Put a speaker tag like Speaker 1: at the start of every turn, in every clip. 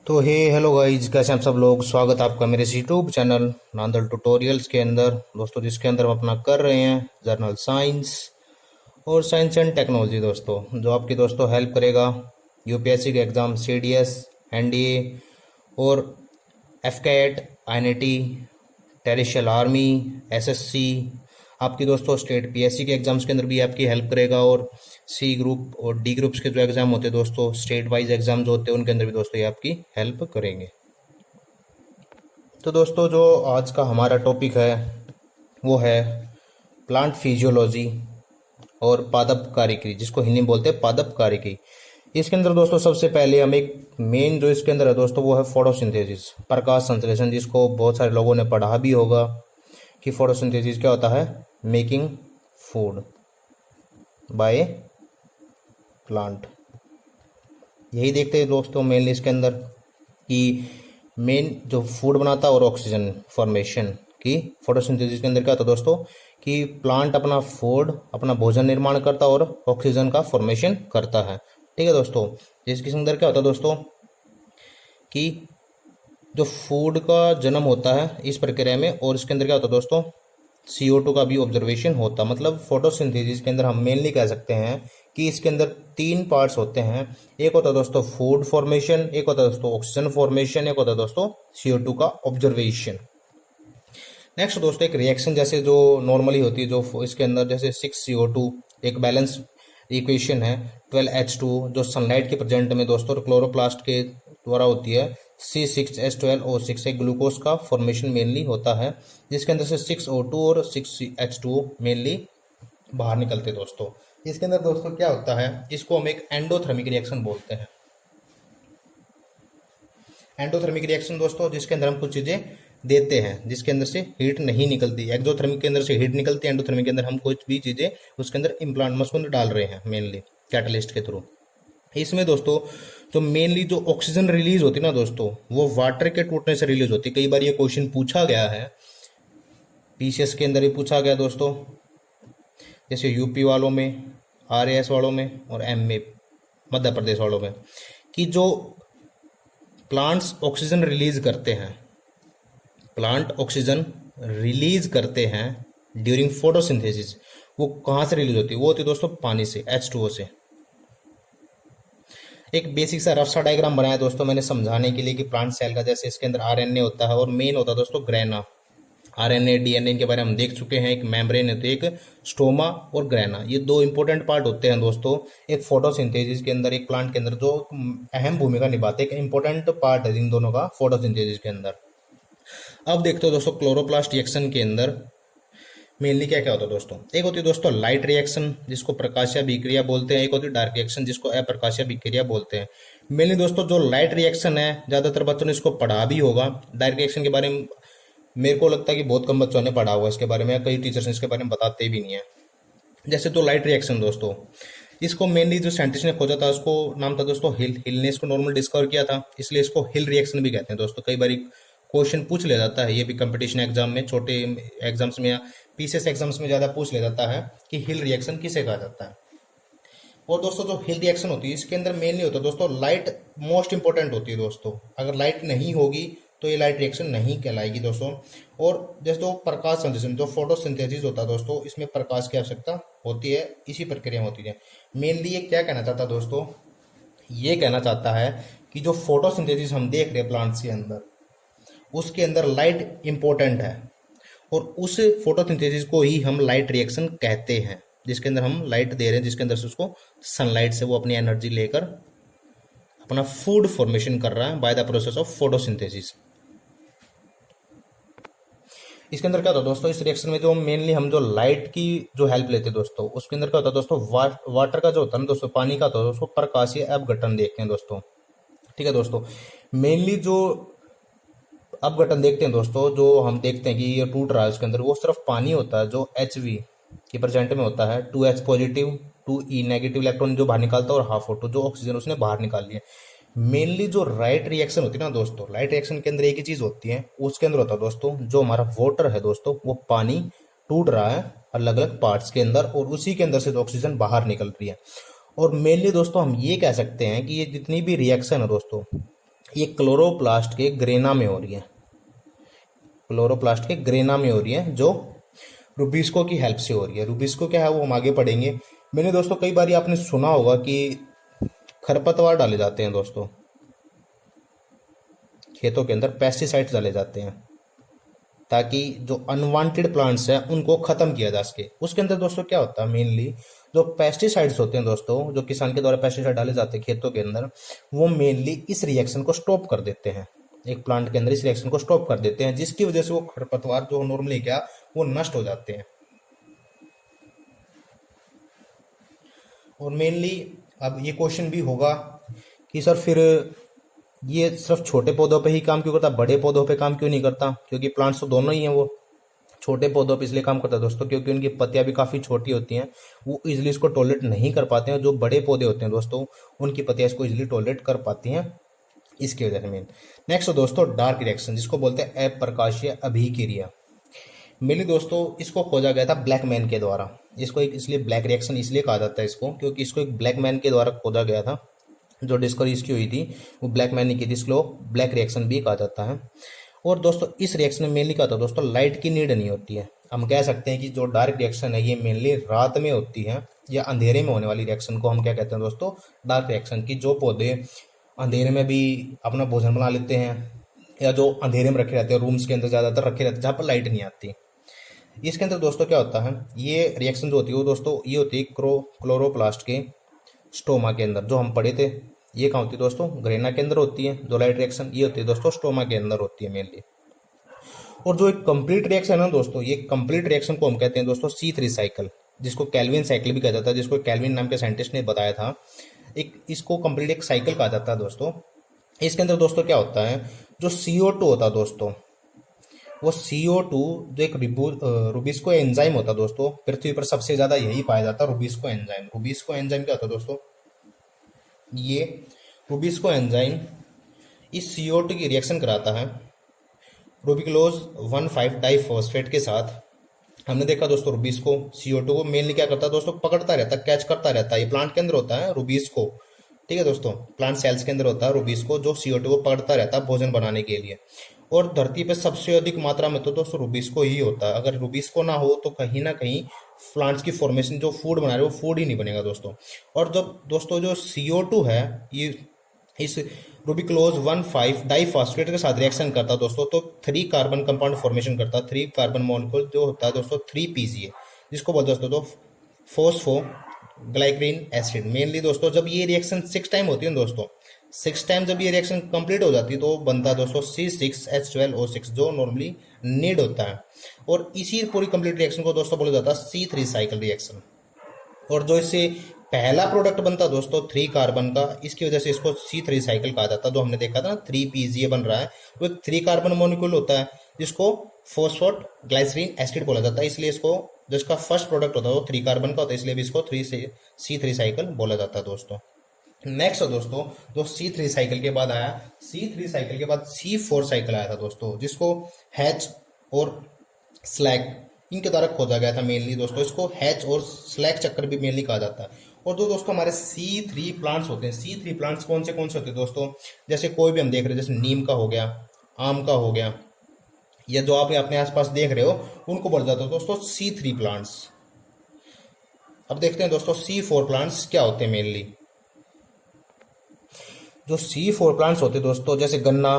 Speaker 1: तो हे hello guys, कैसे हैं आप सब लोग। स्वागत है आपका मेरे इस यूट्यूब चैनल नांदल ट्यूटोरियल्स के अंदर दोस्तों, जिसके अंदर हम अपना कर रहे हैं जर्नल साइंस और साइंस एंड टेक्नोलॉजी दोस्तों, जो आपकी दोस्तों हेल्प करेगा यूपीएससी के एग्ज़ाम, सीडीएस, एनडीए और एफकेट, आईएनटी, टेरिशियल आर्मी, एसएससी, आपकी दोस्तों स्टेट पीएससी के एग्जाम्स के अंदर भी आपकी हेल्प करेगा। और सी ग्रुप और डी ग्रुप्स के जो एग्जाम होते हैं दोस्तों, स्टेट वाइज एग्जाम जो होते हैं, उनके अंदर भी दोस्तों ये आपकी हेल्प करेंगे। तो दोस्तों, जो आज का हमारा टॉपिक है वो है प्लांट फिजियोलॉजी और पादप कार्यकी, जिसको हिंदी में बोलते हैं पादप कार्यकी। इसके अंदर दोस्तों सबसे पहले हम एक मेन जो इसके अंदर है दोस्तों, वो है फोटोसिंथेसिस, प्रकाश संश्लेषण, जिसको बहुत सारे लोगों ने पढ़ा भी होगा कि फोटोसिंथेसिस क्या होता है। मेकिंग फूड बाय प्लांट, यही देखते हैं दोस्तों मेनली इसके अंदर कि मेन जो फूड बनाता है और ऑक्सीजन फॉर्मेशन की फोटोसिंथेसिस के अंदर क्या होता है दोस्तों, कि प्लांट अपना फूड, अपना भोजन निर्माण करता है और ऑक्सीजन का फॉर्मेशन करता है। ठीक है दोस्तों, इसके अंदर क्या होता है दोस्तों कि जो फूड का जन्म होता है इस प्रक्रिया में, और इसके अंदर क्या होता है दोस्तों, CO2 का भी ऑब्जर्वेशन होता है। मतलब फोटोसिंथेसिस के अंदर हम मेनली कह सकते हैं कि इसके अंदर तीन पार्ट्स होते हैं। एक होता है दोस्तों फूड फॉर्मेशन, एक होता है दोस्तों ऑक्सीजन फॉर्मेशन, एक होता है दोस्तों CO2 का ऑब्जर्वेशन। नेक्स्ट दोस्तों, एक रिएक्शन जैसे जो नॉर्मली होती है, जो इसके अंदर जैसे 6CO2, एक बैलेंस इक्वेशन है 12H2, जो सनलाइट के प्रेजेंट में दोस्तों क्लोरोप्लास्ट के द्वारा होती है, C6H12O6, एक ग्लूकोज का फॉर्मेशन मेनली होता है, जिसके अंदर से 6O2 और 6H2 मेनली बाहर निकलते हैं दोस्तों। इसके अंदर दोस्तों क्या होता है, इसको हम एक एंडोथर्मिक रिएक्शन बोलते हैं। एंडोथर्मिक रिएक्शन दोस्तों, जिसके अंदर हम कुछ चीजें देते हैं जिसके अंदर से हीट नहीं निकलती। एक्सोथर्मिक के अंदर से हीट निकलती है, एंडोथर्मिक के अंदर हम कुछ भी चीजें उसके अंदर इम्प्लांट मस्को डाल रहे हैं मेनली कैटलिस्ट के थ्रू। इसमें दोस्तों जो मेनली जो ऑक्सीजन रिलीज होती है ना दोस्तों, वो वाटर के टूटने से रिलीज होती है। कई बार ये क्वेश्चन पूछा गया है, पीसीएस के अंदर ही पूछा गया दोस्तों, जैसे यूपी वालों में, आरएएस वालों में और एमए मध्य प्रदेश वालों में, कि जो प्लांट्स ऑक्सीजन रिलीज करते हैं, प्लांट ऑक्सीजन रिलीज करते हैं ड्यूरिंग फोटोसिंथेसिस, वो कहां से रिलीज होती है? वो होती है दोस्तों पानी से, H2O से। एक बेसिक सा रफ सा डायग्राम बनाया दोस्तों मैंने समझाने के लिए कि प्लांट सेल का जैसे इसके अंदर आरएनए होता है और मेन होता है दोस्तों ग्रेना। आरएनए डीएनए के बारे में हम देख चुके हैं। एक मेम्ब्रेन होती है, एक स्टोमा और ग्रेना, ये दो इंपॉर्टेंट पार्ट होते हैं दोस्तों एक फोटोसिंथेसिस के अंदर, एक प्लांट के अंदर, जो अहम भूमिका निभाते हैं। एक इंपॉर्टेंट पार्ट है इन दोनों का फोटोसिंथेसिस के अंदर। अब देखते हो दोस्तों क्लोरोप्लास्ट रिएक्शन के अंदर मेनली क्या क्या होता है दोस्तों। एक होती है दोस्तों लाइट रिएक्शन, जिसको प्रकाशीय अभिक्रिया बोलते हैं। एक होती है डार्क रिएक्शन, जिसको अप्रकाशीय अभिक्रिया बोलते हैं। मेनली दोस्तों जो लाइट रिएक्शन है, ज्यादातर बच्चों ने इसको पढ़ा भी होगा। डार्क रिएक्शन के बारे में मेरे को लगता है कि बहुत कम बच्चों ने पढ़ा होगा इसके बारे में, कई टीचर्स इसके बारे में बताते भी नहीं है। जैसे तो लाइट रिएक्शन दोस्तों, इसको मेनली जो साइंटिस्ट ने खोजा था उसको नाम था दोस्तों हिल ने इसको नॉर्मल डिस्कवर किया था, इसलिए इसको हिल रिएक्शन भी कहते हैं दोस्तों। कई बार क्वेश्चन पूछ ले जाता है, ये भी कंपटीशन एग्जाम में, छोटे एग्जाम्स में या पीसीएस एग्जाम्स में ज्यादा पूछ ले जाता है कि हिल रिएक्शन किसे कहा जाता है। और दोस्तों जो हिल रिएक्शन होती है इसके अंदर मेनली होता है दोस्तों लाइट मोस्ट इंपॉर्टेंट होती है दोस्तों। अगर लाइट नहीं होगी तो ये लाइट रिएक्शन नहीं कहलाएगी दोस्तों। और जैसे तो प्रकाश संश्लेषण, जो फोटोसिंथेसिस होता है दोस्तों, इसमें प्रकाश की आवश्यकता होती है, इसी प्रक्रिया में होती है। मेनली ये क्या कहना चाहता है दोस्तों, ये कहना चाहता है कि जो फोटोसिंथेसिस हम देख रहे हैं प्लांट्स के अंदर, उसके अंदर लाइट इंपॉर्टेंट है, और उस फोटोसिंथेसिस को ही हम लाइट रिएक्शन कहते हैं, जिसके अंदर हम लाइट दे रहे हैं, जिसके अंदर से उसको सनलाइट से वो अपनी एनर्जी लेकर अपना फूड फॉर्मेशन कर रहा है by the process of photosynthesis. इसके अंदर क्या होता है दोस्तों, इस रिएक्शन में जो मेनली हम जो लाइट की जो हेल्प लेते हैं दोस्तों, उसके अंदर क्या होता है दोस्तों, वाटर का जो होता है ना दोस्तों, पानी का, तो उसको प्रकाशीय अपघटन देखते हैं दोस्तों। ठीक है दोस्तों, मेनली जो अपघटन देखते हैं दोस्तों, जो हम देखते हैं कि ये टूट रहा है, उसके अंदर वो सिर्फ पानी होता है जो HV की प्रेजेंट में होता है, 2H positive 2E negative electron जो बाहर निकालता है, और हाफ O2 जो ऑक्सीजन उसने बाहर निकाल लिया। मेनली जो राइट रिएक्शन होती है ना दोस्तों, लाइट रिएक्शन के अंदर एक ही चीज होती है, उसके अंदर होता है दोस्तों जो हमारा वाटर है दोस्तों, वो पानी टूट रहा है अलग अलग पार्ट्स के अंदर, और उसी के अंदर से जो ऑक्सीजन बाहर निकल रही है। और मेनली दोस्तों हम ये कह सकते हैं कि ये जितनी भी रिएक्शन है दोस्तों, ये क्लोरोप्लास्ट के ग्रेना में हो रही है, क्लोरोप्लास्ट के ग्रेना में हो रही है, जो रूबिस्को की हेल्प से हो रही है। रूबिस्को क्या है वो हम आगे पढ़ेंगे। मैंने दोस्तों कई बार आपने सुना होगा कि खरपतवार डाले जाते हैं दोस्तों, खेतों के अंदर पेस्टिसाइड्स डाले जाते हैं ताकि जो अनवांटेड प्लांट्स हैं उनको खत्म किया जा सके। उसके अंदर दोस्तों क्या होता है, मेनली जो पेस्टिसाइड्स होते हैं दोस्तों, जो किसान के द्वारा पेस्टिसाइड डाले जाते हैं खेतों के अंदर, वो मेनली इस रिएक्शन को स्टॉप कर देते हैं। एक प्लांट के अंदर इस रिएक्शन को स्टॉप कर देते हैं, जिसकी वजह से वो खरपतवार जो नॉर्मली क्या वो नष्ट हो जाते हैं। और मेनली अब ये क्वेश्चन भी होगा कि सर फिर ये सिर्फ छोटे पौधों पे ही काम क्यों करता, बड़े पौधों पे काम क्यों नहीं करता? क्योंकि प्लांट्स तो दोनों ही हैं। वो छोटे पौधों पे इसलिए काम करता है दोस्तों क्योंकि उनकी पत्तियां भी काफ़ी छोटी होती हैं, वो इजिली इसको टॉलरेट नहीं कर पाते हैं। जो बड़े पौधे होते हैं दोस्तों, उनकी पत्तियां इसको इजिली टॉलरेट कर पाती हैं, इसकी वजह से मेन। नेक्स्ट दोस्तों डार्क रिएक्शन, जिसको बोलते हैं अप्रकाशीय अभिक्रिया। मेनली दोस्तों इसको खोजा गया था ब्लैक मैन के द्वारा। इसको एक इसलिए ब्लैक रिएक्शन इसलिए कहा जाता है इसको, क्योंकि इसको एक ब्लैक मैन के द्वारा खोजा गया था। जो डिस्कवरी इसकी हुई थी वो ब्लैक मैन ने की थी, इसको ब्लैक रिएक्शन भी कहा जाता है। और दोस्तों इस रिएक्शन में मेनली क्या होता है दोस्तों, लाइट की नीड नहीं होती है। हम कह सकते हैं कि जो डार्क रिएक्शन है ये मेनली रात में होती है, या अंधेरे में होने वाली रिएक्शन को हम क्या कहते हैं दोस्तों, डार्क रिएक्शन की। जो पौधे अंधेरे में भी अपना भोजन बना लेते हैं, या जो अंधेरे में रखे रहते हैं, रूम्स के अंदर ज़्यादातर रखे रहते हैं जहाँ पर लाइट नहीं आती। इसके अंदर दोस्तों क्या होता है, ये रिएक्शन जो होती है वो दोस्तों ये होती है क्लोरोप्लास्ट के स्टोमा के अंदर, जो हम पढ़े थे। ये कहाँ होती है दोस्तों, ग्रेना के अंदर होती है जो लाइट रिएक्शन, ये होती है दोस्तों स्टोमा के अंदर होती है मेनली। और जो एक कंप्लीट रिएक्शन है ना दोस्तों, ये कंप्लीट रिएक्शन को हम कहते हैं दोस्तों C3 साइकिल, जिसको कैल्विन साइकिल भी कहा जाता है, जिसको कैल्विन नाम के साइंटिस्ट ने बताया था। एक इसको कंप्लीट एक साइकिल कहा जाता है दोस्तों। इसके अंदर दोस्तों क्या होता है, जो CO2 होता है दोस्तों, वो CO2 जो एक रूबिस्को एंजाइम होता है दोस्तों, पृथ्वी पर सबसे ज्यादा यही पाया जाता है, रूबिस्को एंजाइम। रूबिस्को एंजाइम क्या होता है दोस्तों, ये रूबिस्को एंजाइम इस CO2 की रिएक्शन कराता है रूबिक्लोज 1,5 डाइफॉस्फेट के साथ। हमने देखा दोस्तों रूबिस्को CO2 को मेनली क्या करता है दोस्तों, पकड़ता रहता है, कैच करता रहता है। ये प्लांट के अंदर होता है रूबिस्को, ठीक है दोस्तों, प्लांट सेल्स के अंदर होता है रूबिस्को, जो CO2 को पकड़ता रहता है भोजन बनाने के लिए। और धरती पे सबसे अधिक मात्रा में तो दोस्तों रूबिस्को ही होता है। अगर रूबिस्को ना हो तो कहीं ना कहीं प्लांट्स की फॉर्मेशन, जो फूड बना रहे हो वो फूड ही नहीं बनेगा दोस्तों। और जब दोस्तों जो CO2 है ये इस रूबिक्लोज 1,5 डाइफॉस्फेट के साथ रिएक्शन करता है दोस्तों, तो 3 कार्बन कंपाउंड फॉर्मेशन करता है। 3 कार्बन मॉलिक्यूल जो होता है दोस्तों 3 PCA, जिसको बोलते हैं दोस्तों फोस्फोग्लाइसरीन एसिड। मेनली दोस्तों जब ये रिएक्शन 6 टाइम होती है दोस्तों, 6 टाइम जब ये रिएक्शन कंप्लीट हो जाती है तो बनता है दोस्तों C6H12O6, जो नॉर्मली नीड होता है। और इसी पूरी कंप्लीट रिएक्शन को दोस्तों बोला जाता है C3 साइकिल रिएक्शन। और जो इससे पहला प्रोडक्ट बनता है दोस्तों 3 कार्बन का, इसकी वजह से इसको C3 साइकिल कहा जाता है। जो हमने देखा था ना 3 PCA बन रहा है, वो एक 3 कार्बन मॉलिक्यूल होता है जिसको फोस्फोग्लाइसरीन एसिड बोला जाता है। इसलिए इसको जिसका फर्स्ट प्रोडक्ट होता है वो 3 कार्बन का होता है, इसलिए भी इसको C3 साइकिल बोला जाता है दोस्तों। नेक्स्ट दोस्तों जो C3 साइकिल के बाद आया, C3 साइकिल के बाद C4 साइकिल आया था दोस्तों, जिसको हैच और स्लैग इनके द्वारा खोजा गया था मेनली दोस्तों। इसको हैच और स्लैग चक्कर भी मेनली कहा जाता है। और जो दोस्तों हमारे C3 प्लांट्स होते हैं, C3 प्लांट्स कौन से होते हैं दोस्तों, जैसे कोई भी हम देख रहे हैं, जैसे नीम का हो गया, आम का हो गया, या जो आप अपने आसपास देख रहे हो उनको बोला जाता है दोस्तों C3 प्लांट्स। अब देखते हैं दोस्तों C4 प्लांट्स क्या होते हैं मेनली। जो C4 प्लांट्स होते हैं दोस्तों, जैसे गन्ना,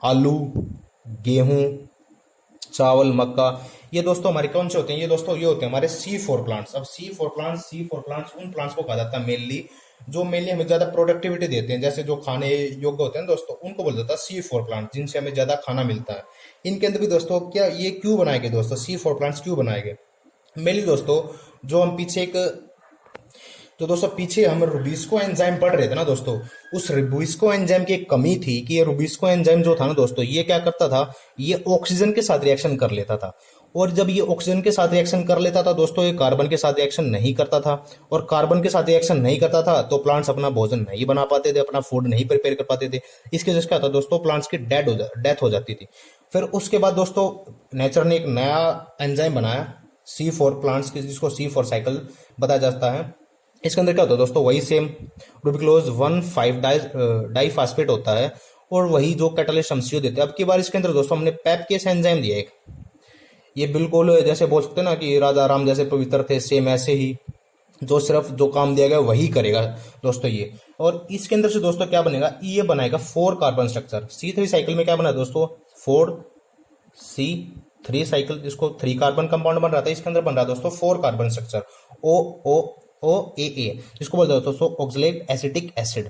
Speaker 1: आलू, गेहूं, चावल, मक्का, ये दोस्तों हमारे कौन से होते हैं, ये दोस्तों ये होते हैं हमारे C4 प्लांट्स। अब C4 प्लांट्स उन प्लांट्स को कहा जाता है मेनली जो मेनली हमें ज्यादा प्रोडक्टिविटी देते हैं, जैसे जो खाने योग्य होते हैं दोस्तों, उनको बोला जाता है C4 प्लांट, जिनसे हमें ज्यादा खाना मिलता है। इनके अंदर भी दोस्तों क्या ये क्यों बनाए गए दोस्तों, C4 प्लांट्स क्यों बनाए गए मेनली दोस्तों, जो हम पीछे हम रूबिस्को एंजाइम पढ़ रहे थे ना दोस्तों, उस रूबिस्को एंजाइम की एक कमी थी कि ये रूबिस्को एंजाइम जो था ना दोस्तों, ये क्या करता था, ये ऑक्सीजन के साथ रिएक्शन कर लेता था। और जब ये ऑक्सीजन के साथ रिएक्शन कर लेता था दोस्तों, ये कार्बन के साथ रिएक्शन नहीं करता था। और कार्बन के साथ रिएक्शन नहीं करता था तो प्लांट्स अपना भोजन नहीं बना पाते थे, अपना फूड नहीं प्रिपेयर कर पाते थे। इसकी वजह से क्या था दोस्तों, प्लांट्स की डेथ हो जाती थी। फिर उसके बाद दोस्तों नेचर ने एक नया एंजाइम बनाया C4 प्लांट्स की, जिसको C4 साइकिल बताया जाता है। इसके अंदर क्या होता है दोस्तों, वही सेम रूबिक्लोज 1,5 डाइफॉस्फेट होता है। और वही जो कैटालिस्ट हम CO देते हैं। अब की बार इसके अंदर दोस्तों हमने पैपकेस एंजाइम दिया एक, ये बिल्कुल जैसे बोल सकते हैं ना कि राजा राम जैसे पवित्र थे, सेम ऐसे ही जो सिर्फ जो काम दिया गया वही करेगा दोस्तों ये। और इसके अंदर से दोस्तों क्या बनेगा, ये बनाएगा 4 कार्बन स्ट्रक्चर। C3 साइकिल में क्या बना दोस्तों 4C3 साइकिल, जिसको 3 कार्बन कंपाउंड बन रहा था, इसके अंदर बन रहा है दोस्तों 4 कार्बन स्ट्रक्चर OOA, जिसको बोलते हैं दोस्तों ऑक्सलेट एसिटिक एसिड।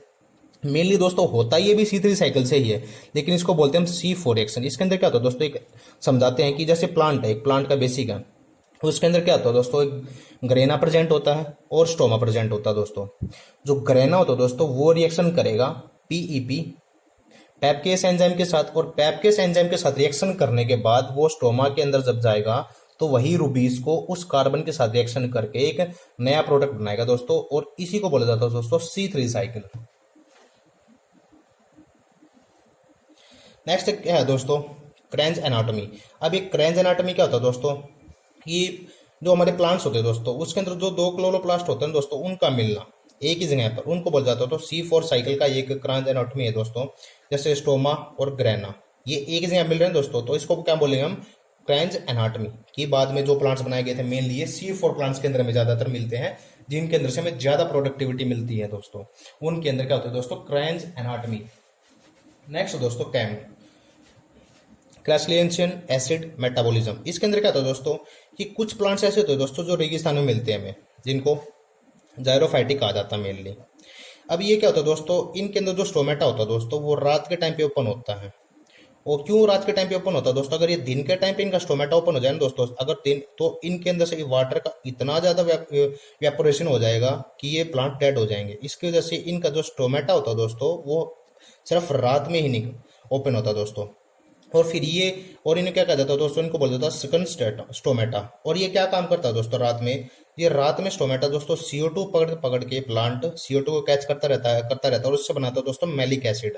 Speaker 1: मेनली दोस्तों होता ये भी C3 साइकिल से ही है, लेकिन इसको बोलते हैं हम C4 रिएक्शन। इसके अंदर क्या होता है दोस्तों, एक समझाते हैं कि जैसे प्लांट है, एक प्लांट का बेसिक है, उसके अंदर क्या होता है दोस्तों, एक ग्रेना प्रेजेंट होता है और स्टोमा प्रेजेंट होता है दोस्तों। जो ग्रेना होता है दोस्तों वो रिएक्शन करेगा PEP पैपकेस एंजाइम के साथ, और पैपकेस एंजाइम के साथ रिएक्शन करने के बाद वो स्टोमा के अंदर जब जाएगा तो वही रूबीज को उस कार्बन के साथ रिएक्शन करके एक नया प्रोडक्ट बनाएगा दोस्तों, और इसी को बोला जाता है दोस्तों C3 साइकिल। नेक्स्ट क्या है दोस्तों, क्रेंज एनाटॉमी। अब ये क्रेंज एनाटॉमी क्या होता है दोस्तों, कि जो हमारे प्लांट्स होते हैं दोस्तों उसके अंदर जो 2 क्लोरोप्लास्ट होते हैं दोस्तों उनका मिलना एक ही जगह पर, उनको बोला जाता है तो C4 साइकिल का एक क्रेंज एनाटॉमी है दोस्तों। जैसे स्टोमा और ग्रेना ये एक ही जगह मिल रहे हैं दोस्तों, तो इसको क्या बोलेंगे हम, क्रेंज एनाटॉमी। की बाद में जो प्लांट्स बनाए गए थे मेनली ये C4 प्लांट्स के अंदर में ज्यादातर मिलते हैं, जिनके अंदर से हमें ज्यादा प्रोडक्टिविटी मिलती है दोस्तों, उनके अंदर क्या होता है दोस्तों, क्रेंज एनाटॉमी। नेक्स्ट दोस्तों कैम क्रैसलियन एसिड मेटाबॉलिज्म। इसके अंदर क्या होता है दोस्तों कि कुछ प्लांट्स ऐसे होते हैं दोस्तों जो रेगिस्तान में मिलते हैं हमें, जिनको जायरोफाइटिक कहा जाता है मेनली। अब ये क्या होता है दोस्तों, इनके अंदर जो स्टोमेटा होता है दोस्तों वो रात के टाइम पे ओपन होता है। और क्यों रात के टाइम पे ओपन होता है दोस्तों, अगर ये दिन के टाइम पे इनका स्टोमेटा ओपन हो जाए ना दोस्तों, अगर दिन तो इनके अंदर से वाटर का इतना ज्यादा वेपोरेशन हो जाएगा कि ये प्लांट डेड हो जाएंगे। इसकी वजह से इनका जो स्टोमेटा होता है दोस्तों वो सिर्फ रात में ही ओपन होता है दोस्तों। और फिर ये, और इन्हें क्या कहा जाता है दोस्तों, इनको बोला जाता है सेकंड स्टोमेटा। और ये क्या काम करता है दोस्तों रात में, ये रात में स्टोमेटा दोस्तों CO2 पकड़ पकड़ के प्लांट CO2 को कैच करता रहता है और उससे बनाता है दोस्तों मैलिक एसिड।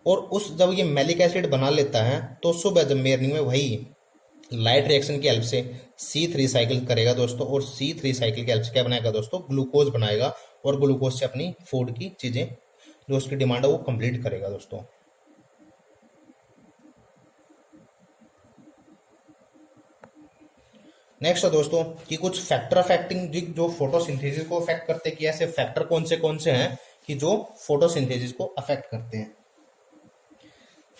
Speaker 1: और उस जब ये मैलिक एसिड बना लेता है तो सुबह जब मॉर्निंग में वही लाइट रिएक्शन की हेल्प से C3 साइकिल करेगा दोस्तों, और C3 साइकिल की हेल्प से क्या बनाएगा दोस्तों, ग्लूकोज बनाएगा, और ग्लूकोज से अपनी फूड की चीजें जो उसकी डिमांड है वो कंप्लीट करेगा दोस्तों। नेक्स्ट है दोस्तों कि कुछ फैक्टर अफेक्टिंग जो फोटोसिंथेसिस को अफेक्ट करते हैं, कि ऐसे फैक्टर कौन से हैं कि जो फोटोसिंथेसिस को अफेक्ट करते हैं।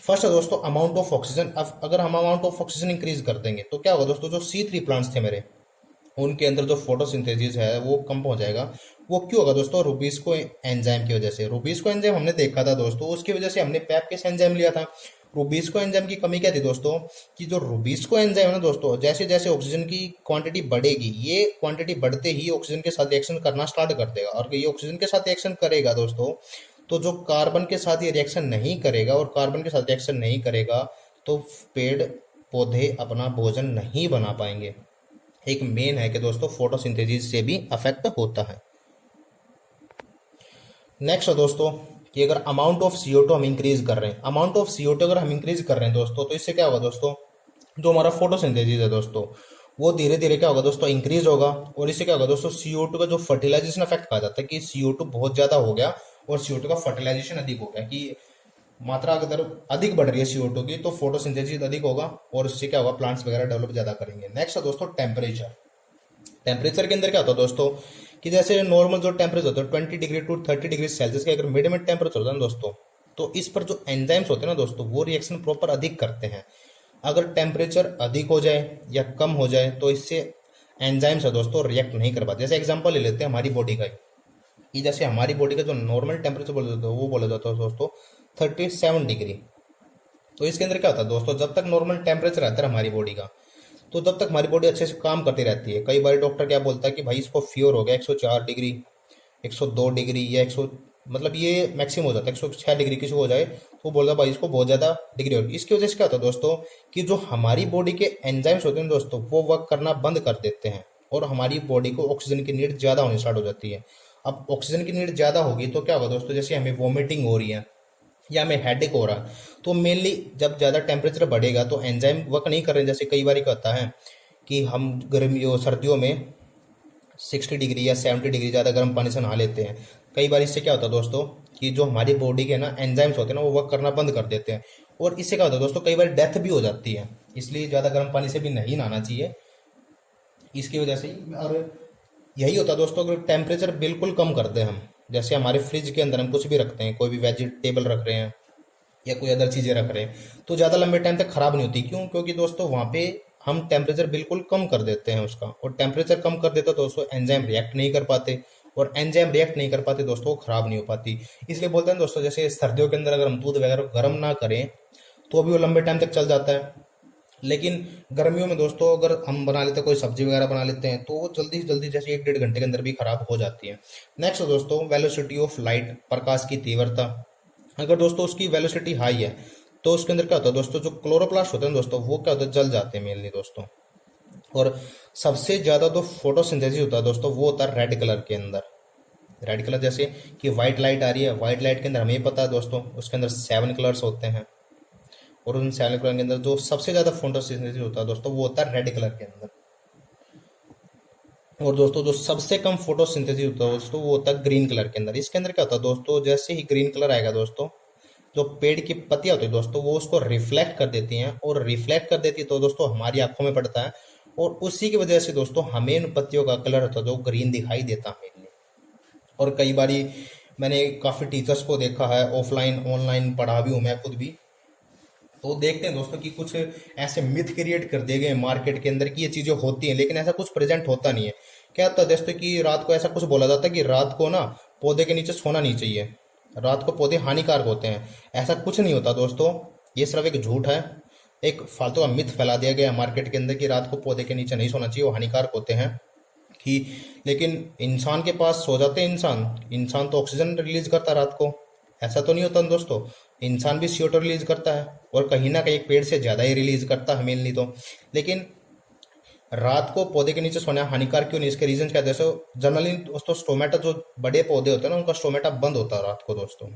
Speaker 1: फर्स्ट है दोस्तों अमाउंट ऑफ ऑक्सीजन। अब अगर हम अमाउंट ऑफ ऑक्सीजन इंक्रीज कर देंगे तो क्या होगा दोस्तों, जो C3 प्लांट्स थे मेरे, उनके अंदर जो फोटोसिंथेसिस है वो कम हो जाएगा। वो क्यों होगा दोस्तों, रुबिस्को एंजाइम की वजह से। रुबिस्को एंजाइम हमने देखा था दोस्तों, उसकी वजह से हमने पैपकेस एंजाइम लिया था। रुबिस्को एंजाइम की कमी क्या थी दोस्तों, कि जो रुबिस्को एंजाइम है ना दोस्तों, जैसे जैसे ऑक्सीजन की क्वांटिटी बढ़ेगी, ये क्वांटिटी बढ़ते ही ऑक्सीजन के साथ रिएक्शन करना स्टार्ट कर देगा। और ये ऑक्सीजन के साथ रिएक्शन करेगा दोस्तों, तो जो कार्बन के साथ ये रिएक्शन नहीं करेगा, और कार्बन के साथ रिएक्शन नहीं करेगा तो पेड़ पौधे अपना भोजन नहीं बना पाएंगे। एक मेन है कि दोस्तों फोटोसिंथेसिस से भी अफेक्ट होता है। नेक्स्ट है दोस्तों कि अगर अमाउंट ऑफ CO2 हम इंक्रीज कर रहे हैं, अमाउंट ऑफ CO2 अगर हम इंक्रीज कर रहे हैं दोस्तों, तो इससे क्या होगा दोस्तों, जो हमारा फोटोसिंथेसिस है दोस्तों वो धीरे धीरे क्या होगा दोस्तों, इंक्रीज होगा। और इससे क्या होगा दोस्तों, CO2 का जो फर्टिलाइजेशन इफेक्ट कहा जाता है कि CO2 बहुत ज्यादा हो गया और CO2 का फर्टिलाइजेशन अधिक हो गया, कि मात्रा अगर अधिक बढ़ रही है CO2 की तो फोटोसिंथेसिस अधिक होगा, और उससे क्या होगा, प्लांट्स वगैरह डेवलप ज्यादा करेंगे। नेक्स्ट है दोस्तों टेम्परेचर। टेम्परेचर के अंदर क्या होता है दोस्तों, कि जैसे नॉर्मल जो टेम्परेचर होता है 20 डिग्री टू 30 डिग्री सेल्सियस के अगर मिड में टेम्परेचर होता है ना दोस्तों, तो इस पर जो एंजाइम्स होते हैं ना दोस्तों वो रिएक्शन प्रॉपर अधिक करते हैं। अगर टेम्परेचर अधिक हो जाए या कम हो जाए तो इससे एंजाइम्स है दोस्तों रिएक्ट नहीं कर पाते। जैसे एग्जांपल ले लेते हैं हमारी बॉडी का, कि जैसे हमारी बॉडी का जो नॉर्मल टेम्परेचर बोला जाता है वो बोला जाता है दोस्तों 37 डिग्री। तो इसके अंदर क्या होता है दोस्तों, जब तक नॉर्मल टेम्परेचर रहता है हमारी बॉडी का, तो तब तक हमारी बॉडी अच्छे से काम करती रहती है। कई बार डॉक्टर क्या बोलता है कि भाई इसको फीवर हो गया 104 डिग्री, 102 डिग्री या 100, मतलब ये मैक्सिमम हो जाता है 106 डिग्री किसी को हो जाए तो बोलता है भाई इसको बहुत ज्यादा डिग्री होगी। इसकी वजह से क्या होता है दोस्तों, कि जो हमारी बॉडी के एंजाइम्स होते हैं दोस्तों वो वर्क करना बंद कर देते हैं, और हमारी बॉडी को ऑक्सीजन की नीड ज्यादा होनी स्टार्ट हो जाती है। अब ऑक्सीजन की नीड ज्यादा होगी तो क्या होगा दोस्तों, जैसे हमें वॉमिटिंग हो रही है या हमें हेडेक हो रहा है, तो मेनली जब ज्यादा टेम्परेचर बढ़ेगा तो एंजाइम वर्क नहीं कर रहे। जैसे कई बार क्या होता है कि हम गर्मियों सर्दियों में 60 डिग्री या 70 डिग्री ज़्यादा गर्म पानी से नहा लेते हैं, कई बार इससे क्या होता है दोस्तों कि जो हमारी बॉडी के ना एंजाइम्स होते हैं ना वो वर्क करना बंद कर देते हैं, और इससे क्या होता है दोस्तों कई बार डेथ भी हो जाती है। इसलिए ज़्यादा गर्म पानी से भी नहीं नहाना चाहिए इसकी वजह से और यही होता है दोस्तों अगर टेम्परेचर बिल्कुल कम कर दें हम, जैसे हमारे फ्रिज के अंदर हम कुछ भी रखते हैं, कोई भी वेजिटेबल रख रहे हैं या कोई अदर चीज़ें रख रहे हैं, तो ज़्यादा लंबे टाइम तक खराब नहीं होती। क्यों? क्योंकि दोस्तों वहाँ पे हम टेम्परेचर बिल्कुल कम कर देते हैं उसका, और टेम्परेचर कम कर देते तो दोस्तों एंजाइम रिएक्ट नहीं कर पाते, और एंजाइम रिएक्ट नहीं कर पाते दोस्तों वो खराब नहीं हो पाती। इसलिए बोलते हैं दोस्तों जैसे सर्दियों के अंदर अगर हम दूध वगैरह गर्म ना करें तो भी वो लंबे टाइम तक चल जाता है, लेकिन गर्मियों में दोस्तों अगर हम बना लेते हैं कोई सब्जी वगैरह बना लेते हैं तो वो जल्दी से जल्दी जैसे 1 डेढ़ घंटे के अंदर भी खराब हो जाती है। नेक्स्ट दोस्तों वेलोसिटी ऑफ लाइट, प्रकाश की तीव्रता। अगर दोस्तों उसकी वेलोसिटी हाई है तो उसके अंदर क्या होता है दोस्तों जो क्लोरोप्लास्ट होते हैं दोस्तों वो क्या होता है जल जाते हैं मेनली दोस्तों। और सबसे ज्यादा तो फोटोसिंथेसिस होता है दोस्तों वो होता है रेड कलर के अंदर। रेड कलर जैसे कि व्हाइट लाइट आ रही है, व्हाइट लाइट के अंदर हमें पता है दोस्तों उसके अंदर 7 कलर्स होते हैं, और उन 7 कलर के अंदर जो सबसे ज्यादा फोटोसिंथेसिस होता है दोस्तों वो होता है रेड कलर के अंदर। और दोस्तों जो सबसे कम फोटोसिंथेसिस होता है दोस्तों वो होता है ग्रीन कलर के अंदर। इसके अंदर क्या होता है दोस्तों जैसे ही ग्रीन कलर आएगा दोस्तों जो पेड़ की पत्तियां होती है दोस्तों वो उसको रिफ्लेक्ट कर देती हैं, और रिफ्लेक्ट कर देती है तो दोस्तों हमारी आंखों में पड़ता है, और उसी की वजह से दोस्तों हमें उन पत्तियों का कलर होता है जो ग्रीन दिखाई देता है मेनली। और कई बारी मैंने काफ़ी टीचर्स को देखा है, ऑफलाइन ऑनलाइन पढ़ा भी हूँ मैं खुद भी, तो देखते हैं दोस्तों कि कुछ ऐसे मिथ क्रिएट कर दिए गए मार्केट के अंदर कि ये चीज़ें होती हैं, लेकिन ऐसा कुछ प्रेजेंट होता नहीं है। क्या होता है दोस्तों कि रात को ऐसा कुछ बोला जाता है कि रात को ना पौधे के नीचे सोना नहीं चाहिए, रात को पौधे हानिकारक होते हैं। ऐसा कुछ नहीं होता दोस्तों, ये सिर्फ एक झूठ है, एक फालतू का मिथ फैला दिया गया मार्केट के अंदर कि रात को पौधे के नीचे नहीं सोना चाहिए, वो हानिकारक होते हैं कि। लेकिन इंसान के पास सो जाते हैं, इंसान तो ऑक्सीजन रिलीज करता है रात को, ऐसा तो नहीं होता ना दोस्तों। इंसान भी CO2 रिलीज करता है, और कहीं ना कहीं एक पेड़ से ज्यादा ही रिलीज करता है मेनली तो। लेकिन रात को पौधे के नीचे सोना हानिकारक क्यों नहीं, इसके रीजन क्या है दोस्तों। जनरली दोस्तों स्टोमेटा जो बड़े पौधे होते हैं ना उनका स्टोमेटा बंद होता है रात को दोस्तों।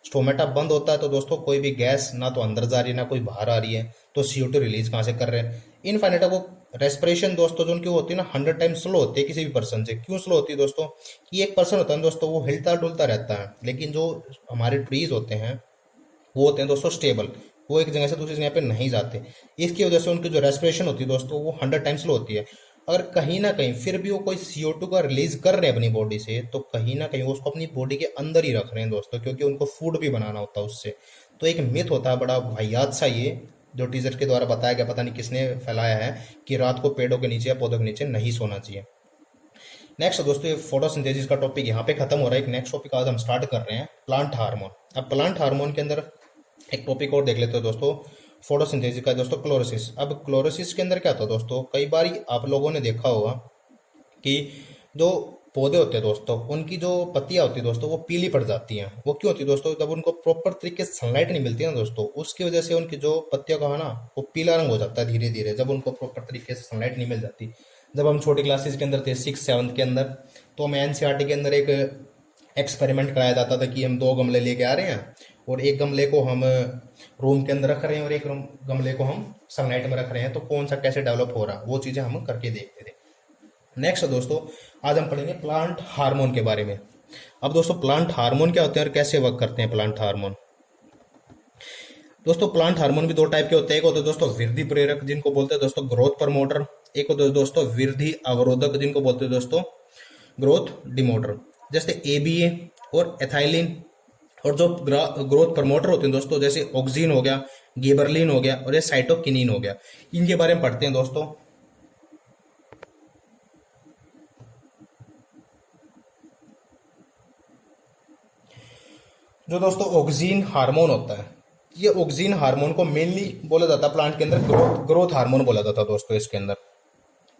Speaker 1: स्टोमेटा बंद होता है तो दोस्तों कोई भी गैस ना तो अंदर जा रही है ना कोई बाहर आ रही है, तो CO2 रिलीज कहाँ से कर रहे हैं इनफाइनाइट। वो रेस्पिरेशन दोस्तों जो उनकी होती है ना 100 टाइम स्लो होती है किसी भी पर्सन से। क्यों स्लो होती है दोस्तों कि एक पर्सन होता है दोस्तों वो हिलता डुलता रहता है, लेकिन जो हमारे ट्रीज होते हैं वो होते हैं दोस्तों स्टेबल, वो एक जगह से दूसरी जगह पे नहीं जाते। इसकी वजह से उनकी जो रेस्पिरेशन होती है दोस्तों वो 100 टाइम स्लो होती है। अगर कहीं ना कहीं फिर भी वो कोई CO2 का रिलीज कर रहे हैं अपनी बॉडी से, तो कहीं ना कहीं वो उसको अपनी बॉडी के अंदर ही रख रहे हैं दोस्तों, क्योंकि उनको फूड भी बनाना होता है उससे। तो एक मिथ होता है बड़ा वाहियात सा ये, जो टीचर के द्वारा बताया गया, पता नहीं किसने फैलाया है कि रात को पेड़ों के नीचे या पौधों के नीचे नहीं सोना चाहिए। नेक्स्ट दोस्तों ये फोटोसिंथेसिस का टॉपिक यहाँ पे खत्म हो रहा है। एक नेक्स्ट टॉपिक आज हम स्टार्ट कर रहे हैं प्लांट हार्मोन। अब प्लांट हार्मोन के अंदर एक टॉपिक और देख लेते हैं दोस्तों, फोटोसिंथेसिस का है दोस्तों क्लोरोसिस। अब क्लोरोसिस के अंदर क्या होता है दोस्तों, कई बार आप लोगों ने देखा होगा कि जो पौधे होते हैं दोस्तों उनकी जो पत्तियां होती है दोस्तों वो पीली पड़ जाती हैं। वो क्यों होती है दोस्तों, जब उनको प्रॉपर तरीके से सनलाइट नहीं मिलती है ना दोस्तों, उसकी वजह से उनकी जो पत्तियों का है ना वो पीला रंग हो जाता है धीरे धीरे, जब उनको प्रॉपर तरीके से सनलाइट नहीं मिल जाती। जब हम छोटी क्लासेस के अंदर थे 6th 7th के अंदर, तो हमें NCERT के अंदर एक एक्सपेरिमेंट कराया जाता था कि हम 2 गमले लेके आ रहे हैं, और एक गमले को हम रूम के अंदर रख रहे हैं और एक गमले को हम सनलाइट में रख रहे हैं, तो कौन सा कैसे डेवलप हो रहा है वो चीजें हम करके देखते थे। नेक्स्ट दोस्तों आज हम पढ़ेंगे प्लांट हार्मोन के बारे में। अब दोस्तों प्लांट हार्मोन क्या होते हैं और कैसे वर्क करते हैं प्लांट हार्मोन। दोस्तों प्लांट हार्मोन भी 2 टाइप के होते हैं, एक होते हैं दोस्तों वृद्धि प्रेरक जिनको बोलते हैं दोस्तों ग्रोथ प्रमोटर, एक होते हैं दोस्तों वृद्धि अवरोधक जिनको बोलते हैं दोस्तों ग्रोथ डिमोटर, जैसे ABA और एथाइलिन। और जो ग्रोथ प्रमोटर होते हैं दोस्तों जैसे ऑक्सिन हो गया, गिबरलिन हो गया, और ये साइटोकिनिन हो गया, इनके बारे में पढ़ते हैं दोस्तों। जो दोस्तों ऑक्सिन हार्मोन होता है, ये ऑक्सिन हार्मोन को मेनली बोला जाता है प्लांट के अंदर ग्रोथ हार्मोन बोला जाता है दोस्तों। इसके अंदर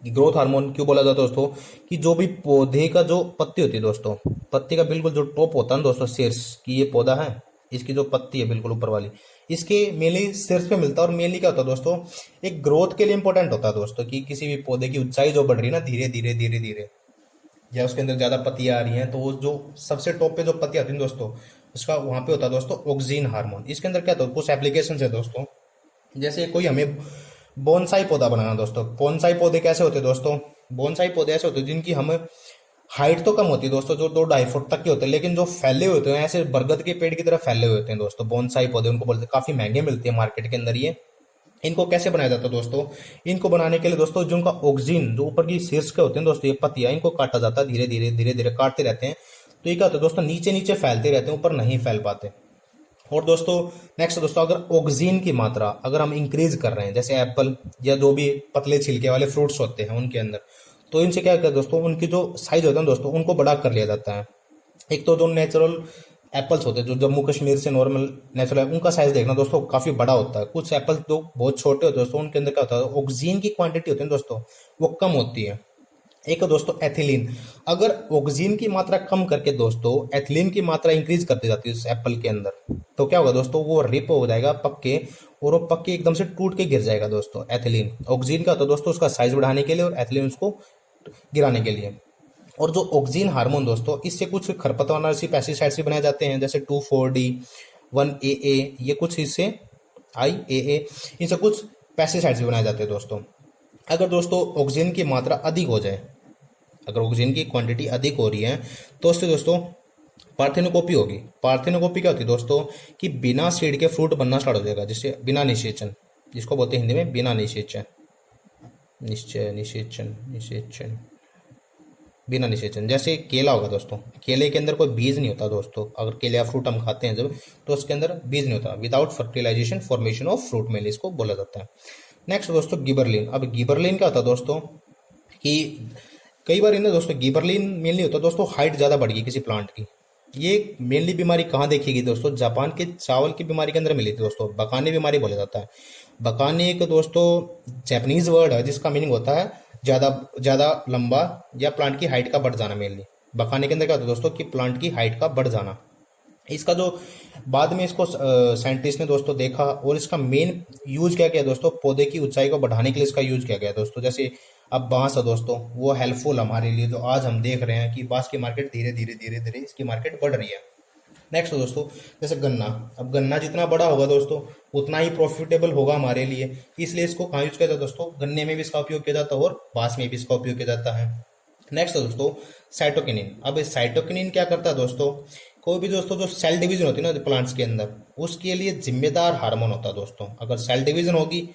Speaker 1: ग्रोथ हार्मोन क्यों बोला जाता है दोस्तों कि जो भी पौधे का जो पत्ती होती है दोस्तों, पत्ती का बिल्कुल जो टॉप होता है ना दोस्तों शीर्ष की, ये पौधा है इसकी जो पत्ती है बिल्कुल ऊपर वाली, इसके मेनली शीर्ष पे मिलता है। और मेनली क्या होता है दोस्तों एक ग्रोथ के लिए इंपॉर्टेंट होता है दोस्तों कि किसी भी पौधे की ऊंचाई जो बढ़ रही है ना धीरे धीरे धीरे धीरे, या उसके अंदर ज्यादा पत्तियां आ रही हैं, तो वो जो सबसे टॉप पे जो पत्तियां आती हैं दोस्तों उसका वहां पे होता है दोस्तों ऑक्सिन हार्मोन। इसके अंदर क्या होता है कुछ एप्लीकेशन है दोस्तों, जैसे कोई हमें बोनसाई पौधा बनाना दोस्तों। बोनसाई पौधे कैसे होते हैं दोस्तों, बोनसाई पौधे ऐसे होते हैं जिनकी हम हाइट तो कम होती है दोस्तों, जो 2-2.5 फुट तक के होते हैं, लेकिन जो फैले हुए होते हैं ऐसे बरगद के पेड़ की तरह फैले हुए होते हैं दोस्तों, बोनसाई पौधे उनको बोलते हैं। काफी महंगे मिलते हैं मार्केट के अंदर ये। इनको कैसे बनाया जाता है दोस्तों? इनको बनाने के लिए दोस्तों जो उनका ऑक्सीजन, जो ऊपर की शीर्ष के होते हैं दोस्तों, ये पत्तियां, इनको काटा जाता है धीरे धीरे धीरे धीरे काटते रहते हैं। तो ये क्या होता है दोस्तों, नीचे नीचे फैलते रहते हैं, ऊपर नहीं फैल पाते। और दोस्तों नेक्स्ट दोस्तों, अगर ऑक्सीजन की मात्रा अगर हम इंक्रीज कर रहे हैं, जैसे एप्पल या जो भी पतले छिलके वाले फ्रूट्स होते हैं उनके अंदर, तो इनसे क्या करते हैं दोस्तों, उनकी जो साइज होता है दोस्तों, उनको बड़ा कर लिया जाता है। एक तो जो नेचुरल एप्पल्स होते हैं जो जम्मू कश्मीर से नॉर्मल नेचुरल है, उनका साइज देखना दोस्तों काफी बड़ा होता है। कुछ एप्पल जो बहुत छोटे होते हैं दोस्तों, उनके अंदर क्या होता है, ऑक्सीजन की क्वांटिटी होती है दोस्तों, वो कम होती है। एक है दोस्तों एथिलीन। अगर ऑक्सीजन की मात्रा कम करके दोस्तों एथिलीन की मात्रा इंक्रीज कर दी जाती है उस एप्पल के अंदर, तो क्या होगा दोस्तों, वो रिप हो जाएगा पक्के, और वो पक्के एकदम से टूट के गिर जाएगा दोस्तों। एथिलीन ऑक्सीजन का होता है दोस्तों उसका साइज बढ़ाने के लिए, और एथिलीन उसको गिराने के लिए। और जो ऑक्सीजन हार्मोन दोस्तों, इससे कुछ खरपतवारनाशी पेस्टिसाइड्स भी बनाए जाते हैं, जैसे 2,4-D 1AA, ये कुछ इससे IAA, इनसे कुछ पेस्टिसाइड्स भी बनाए जाते हैं दोस्तों। अगर दोस्तों ऑक्सीजन की मात्रा अधिक हो जाए, अगर ऑक्सीजन की क्वांटिटी अधिक हो रही है, तो उससे दोस्तों पार्थिनोकॉपी होगी। पार्थिनोकॉपी क्या होती है दोस्तों, कि बिना सीड के फ्रूट बनना स्टार्ट हो जाएगा, जिससे बिना निषेचन, जिसको बोलते हैं हिंदी में बिना निषेचन, निश्चय निषेचन निषेचन, बिना निषेचन। जैसे केला होगा दोस्तों, केले के अंदर कोई बीज नहीं होता दोस्तों, अगर केले या फ्रूट हम खाते हैं जब, तो उसके अंदर बीज नहीं होता। Without fertilisation formation of fruit male इसको बोला जाता है। नेक्स्ट दोस्तों गिबरलिन। अब गिबरलिन क्या होता है दोस्तों, कि कई बार इन्हें दोस्तों गिबरलिन मेनली होता है दोस्तों, हाइट ज्यादा बढ़ गई किसी प्लांट की। ये मेनली बीमारी कहाँ देखी गई दोस्तों, जापान के चावल की बीमारी के अंदर मिली थी दोस्तों, बकाने बीमारी बोला जाता है। बकाने एक दोस्तों जैपनीज वर्ड है जिसका मीनिंग होता है ज्यादा ज्यादा लंबा या प्लांट की हाइट का बढ़ जाना। मेनली बकाने के अंदर क्या होता है दोस्तों, कि प्लांट की हाइट का बढ़ जाना। इसका जो बाद में इसको साइंटिस्ट ने दोस्तों देखा, और इसका मेन यूज क्या किया दोस्तों, पौधे की ऊंचाई को बढ़ाने के लिए इसका यूज किया गया दोस्तों। जैसे अब बांस है दोस्तों, वो हेल्पफुल हमारे लिए, जो आज हम देख रहे हैं कि बांस की मार्केट धीरे धीरे धीरे धीरे इसकी मार्केट बढ़ रही है। नेक्स्ट दोस्तों जैसे गन्ना। अब गन्ना जितना बड़ा होगा दोस्तों, उतना ही प्रॉफिटेबल होगा हमारे लिए, इसलिए इसको कहाँ यूज किया जाता है दोस्तों, गन्ने में भी इसका उपयोग किया जाता है, और बांस में भी इसका उपयोग किया जाता है। नेक्स्ट दोस्तों साइटोकिनिन। अब साइटोकिनिन क्या करता है दोस्तों, कोई भी दोस्तों जो सेल डिवीजन होती है ना प्लांट्स के अंदर, उसके लिए जिम्मेदार हार्मोन होता है दोस्तों। अगर सेल डिवीजन होगी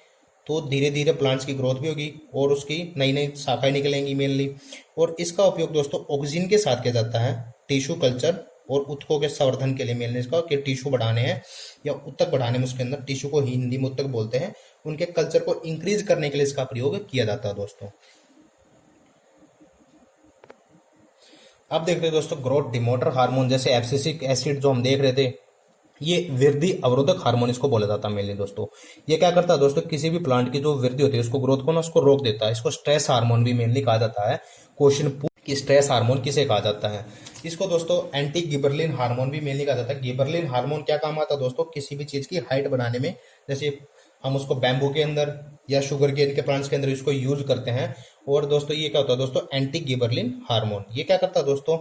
Speaker 1: तो धीरे धीरे प्लांट्स की ग्रोथ भी होगी, और उसकी नई नई शाखाएं निकलेंगी मेनली। और इसका उपयोग दोस्तों ऑक्सीजन के साथ किया जाता है टिश्यू कल्चर और उत्तकों के संवर्धन के लिए। मेनली इसका कि टिश्यू बढ़ाने हैं या उत्तक बढ़ाने में, उसके अंदर टिश्यू को हिंदी में उत्तक बोलते हैं, उनके कल्चर को इंक्रीज करने के लिए इसका प्रयोग किया जाता है दोस्तों। अब देख रहे हैं दोस्तों ग्रोथ डिमोटर हार्मोन, जैसे एब्सिसिक एसिड जो हम देख रहे थे, ये वृद्धि अवरोधक हार्मोन इसको बोला जाता है मेनली दोस्तों। ये क्या करता है दोस्तों, किसी भी प्लांट की जो वृद्धि होती है उसको, ग्रोथ को ना, उसको रोक देता है। इसको स्ट्रेस हार्मोन भी मेनली कहा जाता है। क्वेश्चन कि स्ट्रेस हार्मोन किसे कहा जाता है। इसको दोस्तों एंटी गिबरलिन हार्मोन भी मेनली कहा जाता है। गिबरलिन हार्मोन क्या काम आता है दोस्तों, किसी भी चीज की हाइट बढ़ाने में। जैसे हम उसको बैम्बू के अंदर या शुगर केन के प्लांट्स के अंदर इसको यूज करते हैं। और दोस्तों ये क्या होता है दोस्तों, एंटी गिबरलिन हार्मोन। ये क्या करता है दोस्तों,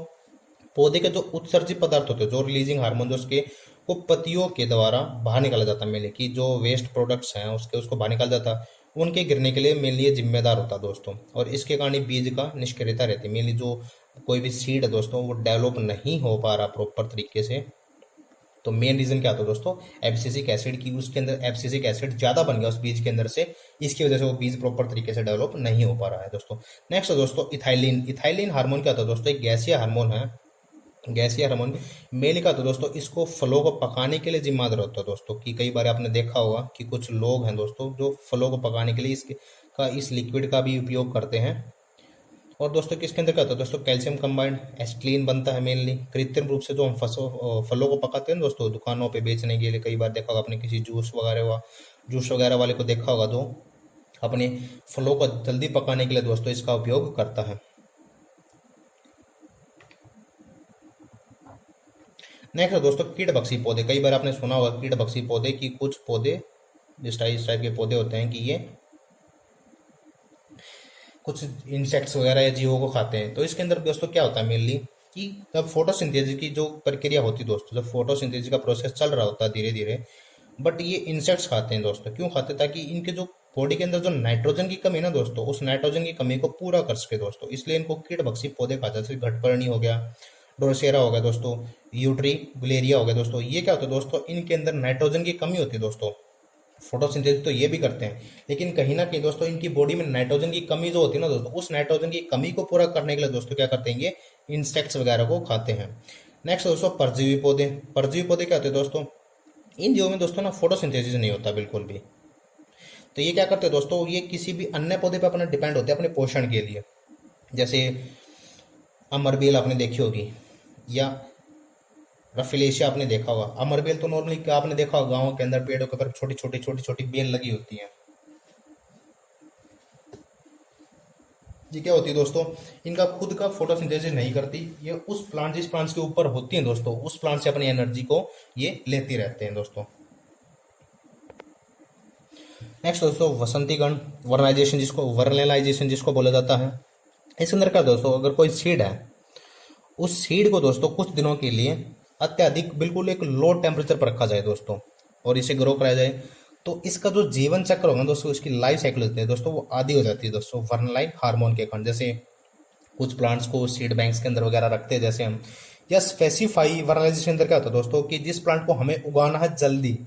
Speaker 1: पौधे के जो उत्सर्जित पदार्थ होते हैं, जो रिलीजिंग हार्मोन, जो उसके वो पत्तियों के द्वारा बाहर निकाला जाता है मेनली, कि जो वेस्ट प्रोडक्ट्स हैं उसके, उसको बाहर निकाला जाता है, उनके गिरने के लिए मेनली ये जिम्मेदार होता है दोस्तों। और इसके कारण बीज का निष्क्रियता रहती है मेनली, जो कोई भी सीड है दोस्तों वो डेवलप नहीं हो पा रहा प्रॉपर तरीके से। तो मेन रीजन क्या होता है दोस्तों, एब्सिसिक एसिड की, उसके अंदर एब्सिसिक एसिड ज्यादा बन गया उस बीज के अंदर से, इसकी वजह से वो बीज प्रॉपर तरीके से डेवलप नहीं हो पा रहा है दोस्तों। नेक्स्ट दोस्तों इथाइलिन। इथाइलिन हार्मोन क्या होता है दोस्तों, एक गैसीय हार्मोन है। गैसीय हार्मोन मेनली का तो दोस्तों इसको फलों को पकाने के लिए जिम्मेदार होता है दोस्तों। कि कई बार आपने देखा होगा कि कुछ लोग हैं दोस्तों जो फलों को पकाने के लिए इस लिक्विड का भी उपयोग करते हैं। और दोस्तों किसके अंदर क्या होता है दोस्तों, कैल्शियम कंबाइंड एसिटिलीन बनता है मेनली। कृत्रिम रूप से जो हम फलों को पकाते हैं दोस्तों दुकानों पे बेचने के लिए, कई बार देखा होगा आपने किसी जूस वगैरह वाले को देखा होगा, जो अपने फलों को जल्दी पकाने के लिए दोस्तों इसका उपयोग करता है। नेक्स्ट है दोस्तों कीटभक्षी पौधे। कई बार आपने सुना होगा कीटभक्षी पौधे की, कुछ पौधे इस टाइप के पौधे होते हैं कि ये कुछ इंसेक्ट्स वगैरह या जीवों को खाते हैं। तो इसके अंदर दोस्तों क्या होता है मेनली, कि जब फोटोसिंथेसिस की जो प्रक्रिया होती है दोस्तों, जब फोटोसिंथेसिस का प्रोसेस चल रहा होता है धीरे धीरे, बट ये इंसेक्ट्स खाते हैं दोस्तों। क्यों खाते हैं, ताकि इनके जो बॉडी के अंदर जो नाइट्रोजन की कमी है ना दोस्तों, उस नाइट्रोजन की कमी को पूरा कर सके दोस्तों, इसलिए इनको कीटभक्षी पौधे कहा जाता है। जैसे घटपर्णी हो गया, ड्रोसेरा हो गया दोस्तों, यूट्री गुलेरिया हो गया दोस्तों। ये क्या होता है दोस्तों, इनके अंदर नाइट्रोजन की कमी होती है दोस्तों। फोटोसिंथेसिस तो ये भी करते हैं, लेकिन कहीं ना कहीं दोस्तों इनकी बॉडी में नाइट्रोजन की कमी जो होती है ना दोस्तों, उस नाइट्रोजन की कमी को पूरा करने के लिए दोस्तों क्या करते हैं, ये इंसेक्ट्स वगैरह को खाते हैं। नेक्स्ट दोस्तों परजीवी पौधे। परजीवी पौधे क्या होते हैं दोस्तों, इन जीवों में दोस्तों ना फोटोसिंथेसिस नहीं होता बिल्कुल भी। तो ये क्या करते हैं दोस्तों, ये किसी भी अन्य पौधे पर अपना डिपेंड होते हैं अपने पोषण के लिए। जैसे अमरबेल आपने देखी होगी, या रफिलेशिया आपने देखा होगा। अमरबेल तो नॉर्मली क्या आपने देखा होगा, गाँव के अंदर पेड़ों के ऊपर छोटी छोटी बेल लगी होती है। ये क्या होती है दोस्तों, इनका खुद का फोटोसिंथेसिस नहीं करती, ये उस प्लांट जिस प्लांट्स के ऊपर होती हैं दोस्तों, उस प्लांट से अपनी एनर्जी को ये लेती रहते हैं दोस्तों। नेक्स्ट दोस्तों वसंतीगण, वर्नलाइजेशन जिसको बोला जाता है। इसके अंदर क्या दोस्तों, अगर कोई सीड है, उस सीड को दोस्तों कुछ दिनों के लिए अत्यधिक बिल्कुल एक लो टेम्परेचर पर रखा जाए दोस्तों, और इसे ग्रो कराया जाए, तो इसका जो जीवन चक्र होगा दोस्तों, इसकी लाइफ साइकिल होती है दोस्तों, वो आधी हो जाती है दोस्तों वर्नलाइन हार्मोन के कारण। जैसे कुछ प्लांट्स को सीड बैंक्स के अंदर वगैरह रखते हैं जैसे हम, या स्पेसिफाई वर्नलाइजेशन के अंदर क्या होता है दोस्तों, कि जिस प्लांट को हमें उगाना है जल्दी,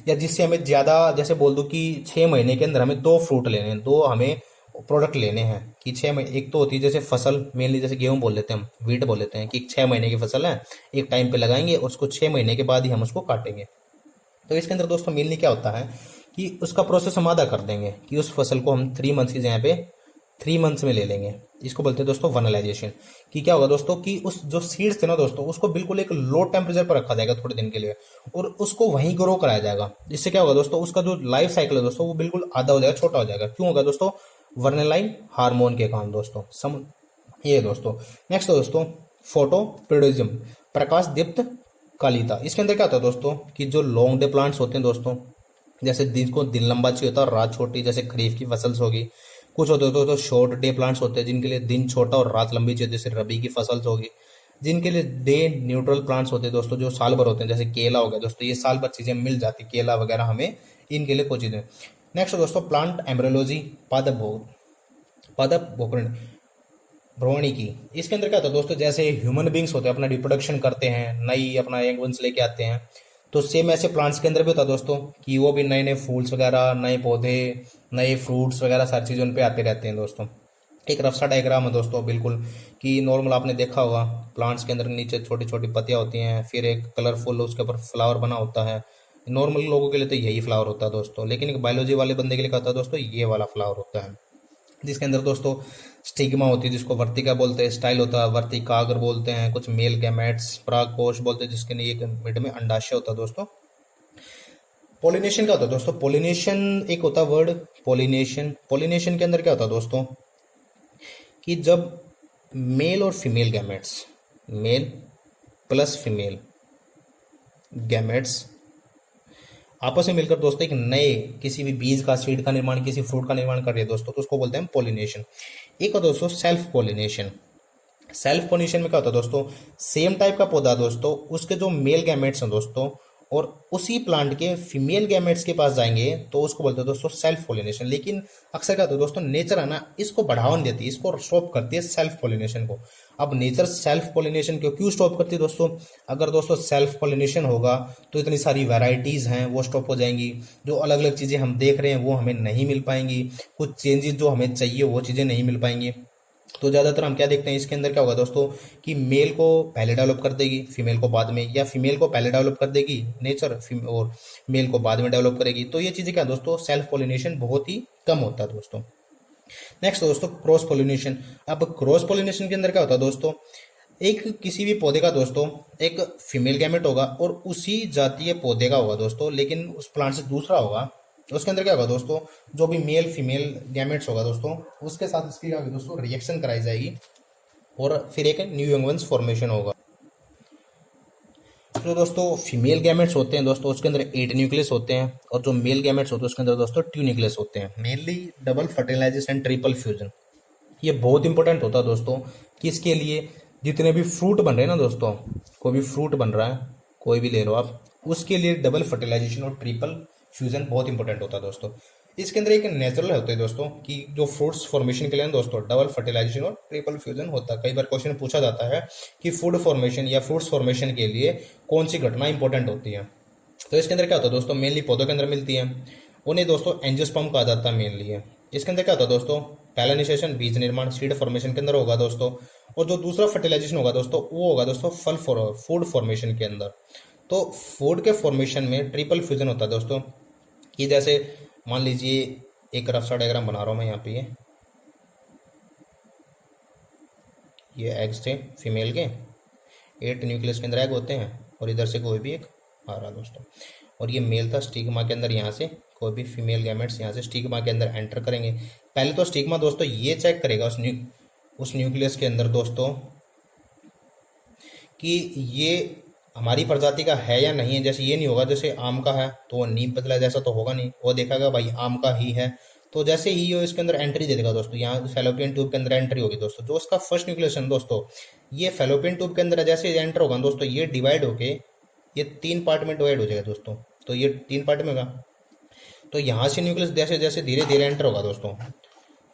Speaker 1: या जिससे हमें ज़्यादा, जैसे बोल दो कि 6 महीने के अंदर हमें 2 फ्रूट लेने हैं, 2 हमें प्रोडक्ट लेने हैं, कि 6 महीने, एक तो होती है जैसे फसल, मेनली जैसे गेहूं बोल लेते हैं हम, वीट बोल लेते हैं, कि 6 महीने की फसल है, एक टाइम पे लगाएंगे और उसको 6 महीने के बाद ही हम उसको काटेंगे। तो इसके अंदर दोस्तों मेनली क्या होता है कि उसका प्रोसेस हम आधा कर देंगे, कि उस फसल को हम 3 मंथ्स की जगह पे 3 मंथ्स में ले लेंगे। इसको बोलते हैं दोस्तों वर्नलाइजेशन। कि क्या होगा दोस्तों, कि उस जो सीड्स थे ना दोस्तों, उसको बिल्कुल एक लो टेम्परेचर पर रखा जाएगा थोड़े दिन के लिए, और उसको वहीं ग्रो कराया जाएगा। जिससे क्या होगा दोस्तों, उसका जो लाइफ साइकिल है दोस्तों, वो बिल्कुल आधा हो जाएगा, छोटा हो जाएगा। क्यों होगा दोस्तों, वर्नलाइन हार्मोन के कारण दोस्तों। ये दोस्तों नेक्स्ट दोस्तों फोटो प्रोड्यूजम, प्रकाश दीप्त कालिता। इसके अंदर क्या होता है दोस्तों, कि जो लॉन्ग डे प्लांट्स होते हैं दोस्तों, जैसे दिन को दिन लंबा चाहिए होता है और रात छोटी, जैसे खरीफ की फसल होगी। कुछ होते तो शॉर्ट डे प्लांट्स होते हैं जिनके लिए दिन छोटा और रात लंबी चाहिए, जैसे रबी की फसल होगी। जिनके लिए डे न्यूट्रल प्लांट्स होते हैं दोस्तों, जो साल भर होते हैं, जैसे केला हो गया दोस्तों, ये साल भर चीजें मिल जाती, केला वगैरह हमें, इनके लिए कुछ चीजें। नेक्स्ट दोस्तों प्लांट एम्ब्रियोलॉजी, पादप भ्रमणी की। इसके अंदर क्या होता है दोस्तों, जैसे ह्यूमन बींग्स होते हैं अपना रिप्रोडक्शन करते हैं, नई अपना यंग वंस लेके आते हैं, तो सेम ऐसे प्लांट्स के अंदर भी होता है दोस्तों, कि वो भी नए नए फूल्स वगैरह, नए पौधे, नए फ्रूट्स वगैरह सारी चीज़ें उन पे आते रहते हैं दोस्तों। एक रफ सा डायग्राम है दोस्तों बिल्कुल, कि नॉर्मल आपने देखा होगा, प्लांट्स के अंदर नीचे छोटी छोटी पत्तियां होती हैं, फिर एक कलरफुल उसके ऊपर फ्लावर बना होता है। नॉर्मल लोगों के लिए तो यही फ्लावर होता है दोस्तों, लेकिन एक बायोलॉजी वाले बंदे के लिए क्या होता है दोस्तों, ये वाला फ्लावर होता है, जिसके अंदर दोस्तों स्टिग्मा होती है, जिसको वर्तिका बोलते हैं, स्टाइल होता है वर्तिकाग्र बोलते हैं, कुछ मेल गैमेट्स परागकोश बोलते हैं, जिसके लिए एक मिड में अंडाशय होता है दोस्तों। पोलिनेशन क्या होता है दोस्तों, पोलिनेशन एक होता है वर्ड पोलिनेशन के अंदर क्या होता है दोस्तों, कि जब मेल और female gametes, male plus female gametes आपस में मिलकर दोस्तों एक नए किसी भी बीज का, सीड का निर्माण, किसी फ्रूट का निर्माण कर रहे हैं दोस्तों, तो उसको बोलते हैं पोलिनेशन। एक होता है दोस्तों सेल्फ पोलिनेशन। सेल्फ पोलिनेशन में क्या होता है दोस्तों, सेम टाइप का पौधा दोस्तों, उसके जो मेल गैमेट्स हैं दोस्तों, और उसी प्लांट के फीमेल गैमेट्स के पास जाएंगे, तो उसको बोलते हैं दोस्तों सेल्फ पोलिनेशन। लेकिन अक्सर क्या होता है दोस्तों, नेचर है ना, इसको बढ़ावा नहीं देती, इसको स्टॉप करती है सेल्फ पोलिनेशन को। अब नेचर सेल्फ पोलिनेशन को क्यों स्टॉप करती है दोस्तों, अगर दोस्तों सेल्फ पोलिनेशन होगा तो इतनी सारी वैरायटीज हैं वो स्टॉप हो जाएंगी, जो अलग अलग चीजें हम देख रहे हैं वो हमें नहीं मिल पाएंगी, कुछ चेंजेस जो हमें चाहिए वो चीजें नहीं मिल पाएंगी। तो ज़्यादातर हम क्या देखते हैं, इसके अंदर क्या होगा दोस्तों, कि मेल को पहले डेवलप कर देगी, फीमेल को बाद में, या फीमेल को पहले डेवलप कर देगी नेचर, और मेल को बाद में डेवलप करेगी। तो ये चीज़ें क्या दोस्तों, सेल्फ पोलिनेशन बहुत ही कम होता है दोस्तों। नेक्स्ट दोस्तों क्रॉस पोलिनेशन। अब क्रॉस पोलिनेशन के अंदर क्या होता है दोस्तों, एक किसी भी पौधे का दोस्तों एक फीमेल गैमेट होगा और उसी जातीय पौधे का होगा दोस्तों, लेकिन उस प्लांट से दूसरा होगा। उसके अंदर क्या होगा दोस्तों, जो भी मेल फीमेल गैमेट्स होगा दोस्तों, उसके साथ इसकी क्या होगी दोस्तों, रिएक्शन कराई जाएगी और फिर एक न्यू यंग वंस फॉर्मेशन होगा। जो दोस्तों फीमेल गैमेट्स होते हैं दोस्तों, उसके अंदर 8 न्यूक्लियस होते हैं, और जो मेल गैमेट्स होते हैं उसके अंदर दोस्तों 2 न्यूक्लियस होते हैं। Mainly double fertilisation, triple fusion, ये बहुत इंपॉर्टेंट होता है दोस्तों, किसके लिए, जितने भी फ्रूट बन रहे हैं ना दोस्तों, कोई भी फ्रूट बन रहा है, कोई भी ले लो आप, उसके लिए डबल फर्टिलाइजेशन और ट्रिपल फ्यूजन बहुत इंपॉर्टेंट होता है दोस्तों। इसके अंदर एक नेचुरल होते हैं दोस्तों कि जो फ्रूट्स फॉर्मेशन के लिए ना दोस्तों डबल फर्टिलाइजेशन और ट्रिपल फ्यूजन होता है। कई बार क्वेश्चन पूछा जाता है कि फूड फॉर्मेशन या फ्रूट्स फॉर्मेशन के लिए कौन सी घटना इंपॉर्टेंट होती है। तो इसके अंदर क्या होता है दोस्तों, मेनली पौधों के अंदर मिलती है, उन्हें दोस्तों एंजियोस्पर्म कहा जाता है मेनली है। इसके अंदर क्या होता है दोस्तों, पैलिनेशन बीज निर्माण सीड फॉर्मेशन के अंदर होगा दोस्तों, और जो दूसरा फर्टिलाइजेशन होगा दोस्तों वो होगा दोस्तों फूड फॉर्मेशन के अंदर। तो फूड के फॉर्मेशन में ट्रिपल फ्यूजन होता है दोस्तों, कि जैसे मान लीजिए एक रफ सा डायग्राम बना रहा हूं मैं यहाँ पे, ये एग्स थे फीमेल के, 8 न्यूक्लियस के अंदर एग होते हैं, और इधर से कोई भी एक आ रहा दोस्तों, और ये मेल था स्टिग्मा के अंदर, यहाँ से कोई भी फीमेल गैमेट्स यहाँ से स्टिग्मा के अंदर एंटर करेंगे। पहले तो स्टिग्मा दोस्तों ये चेक करेगा उस न्यूक्लियस के अंदर दोस्तों कि ये हमारी प्रजाति का है या नहीं है। जैसे ये नहीं होगा, जैसे आम का है तो वो नीम पतला जैसा तो होगा नहीं, वो देखेगा भाई आम का ही है, तो जैसे ही वो इसके अंदर एंट्री दे देगा दोस्तों, यहाँ फेलोपियन ट्यूब के अंदर एंट्री होगी दोस्तों, जो उसका फर्स्ट न्यूक्लियस दोस्तों ये फेलोपियन ट्यूब के अंदर जैसे एंटर होगा दोस्तों, ये डिवाइड होके ये 3 पार्ट में डिवाइड हो जाएगा दोस्तों। तो ये 3 पार्ट में होगा, तो यहाँ से न्यूक्लियस जैसे जैसे धीरे धीरे एंटर होगा दोस्तों,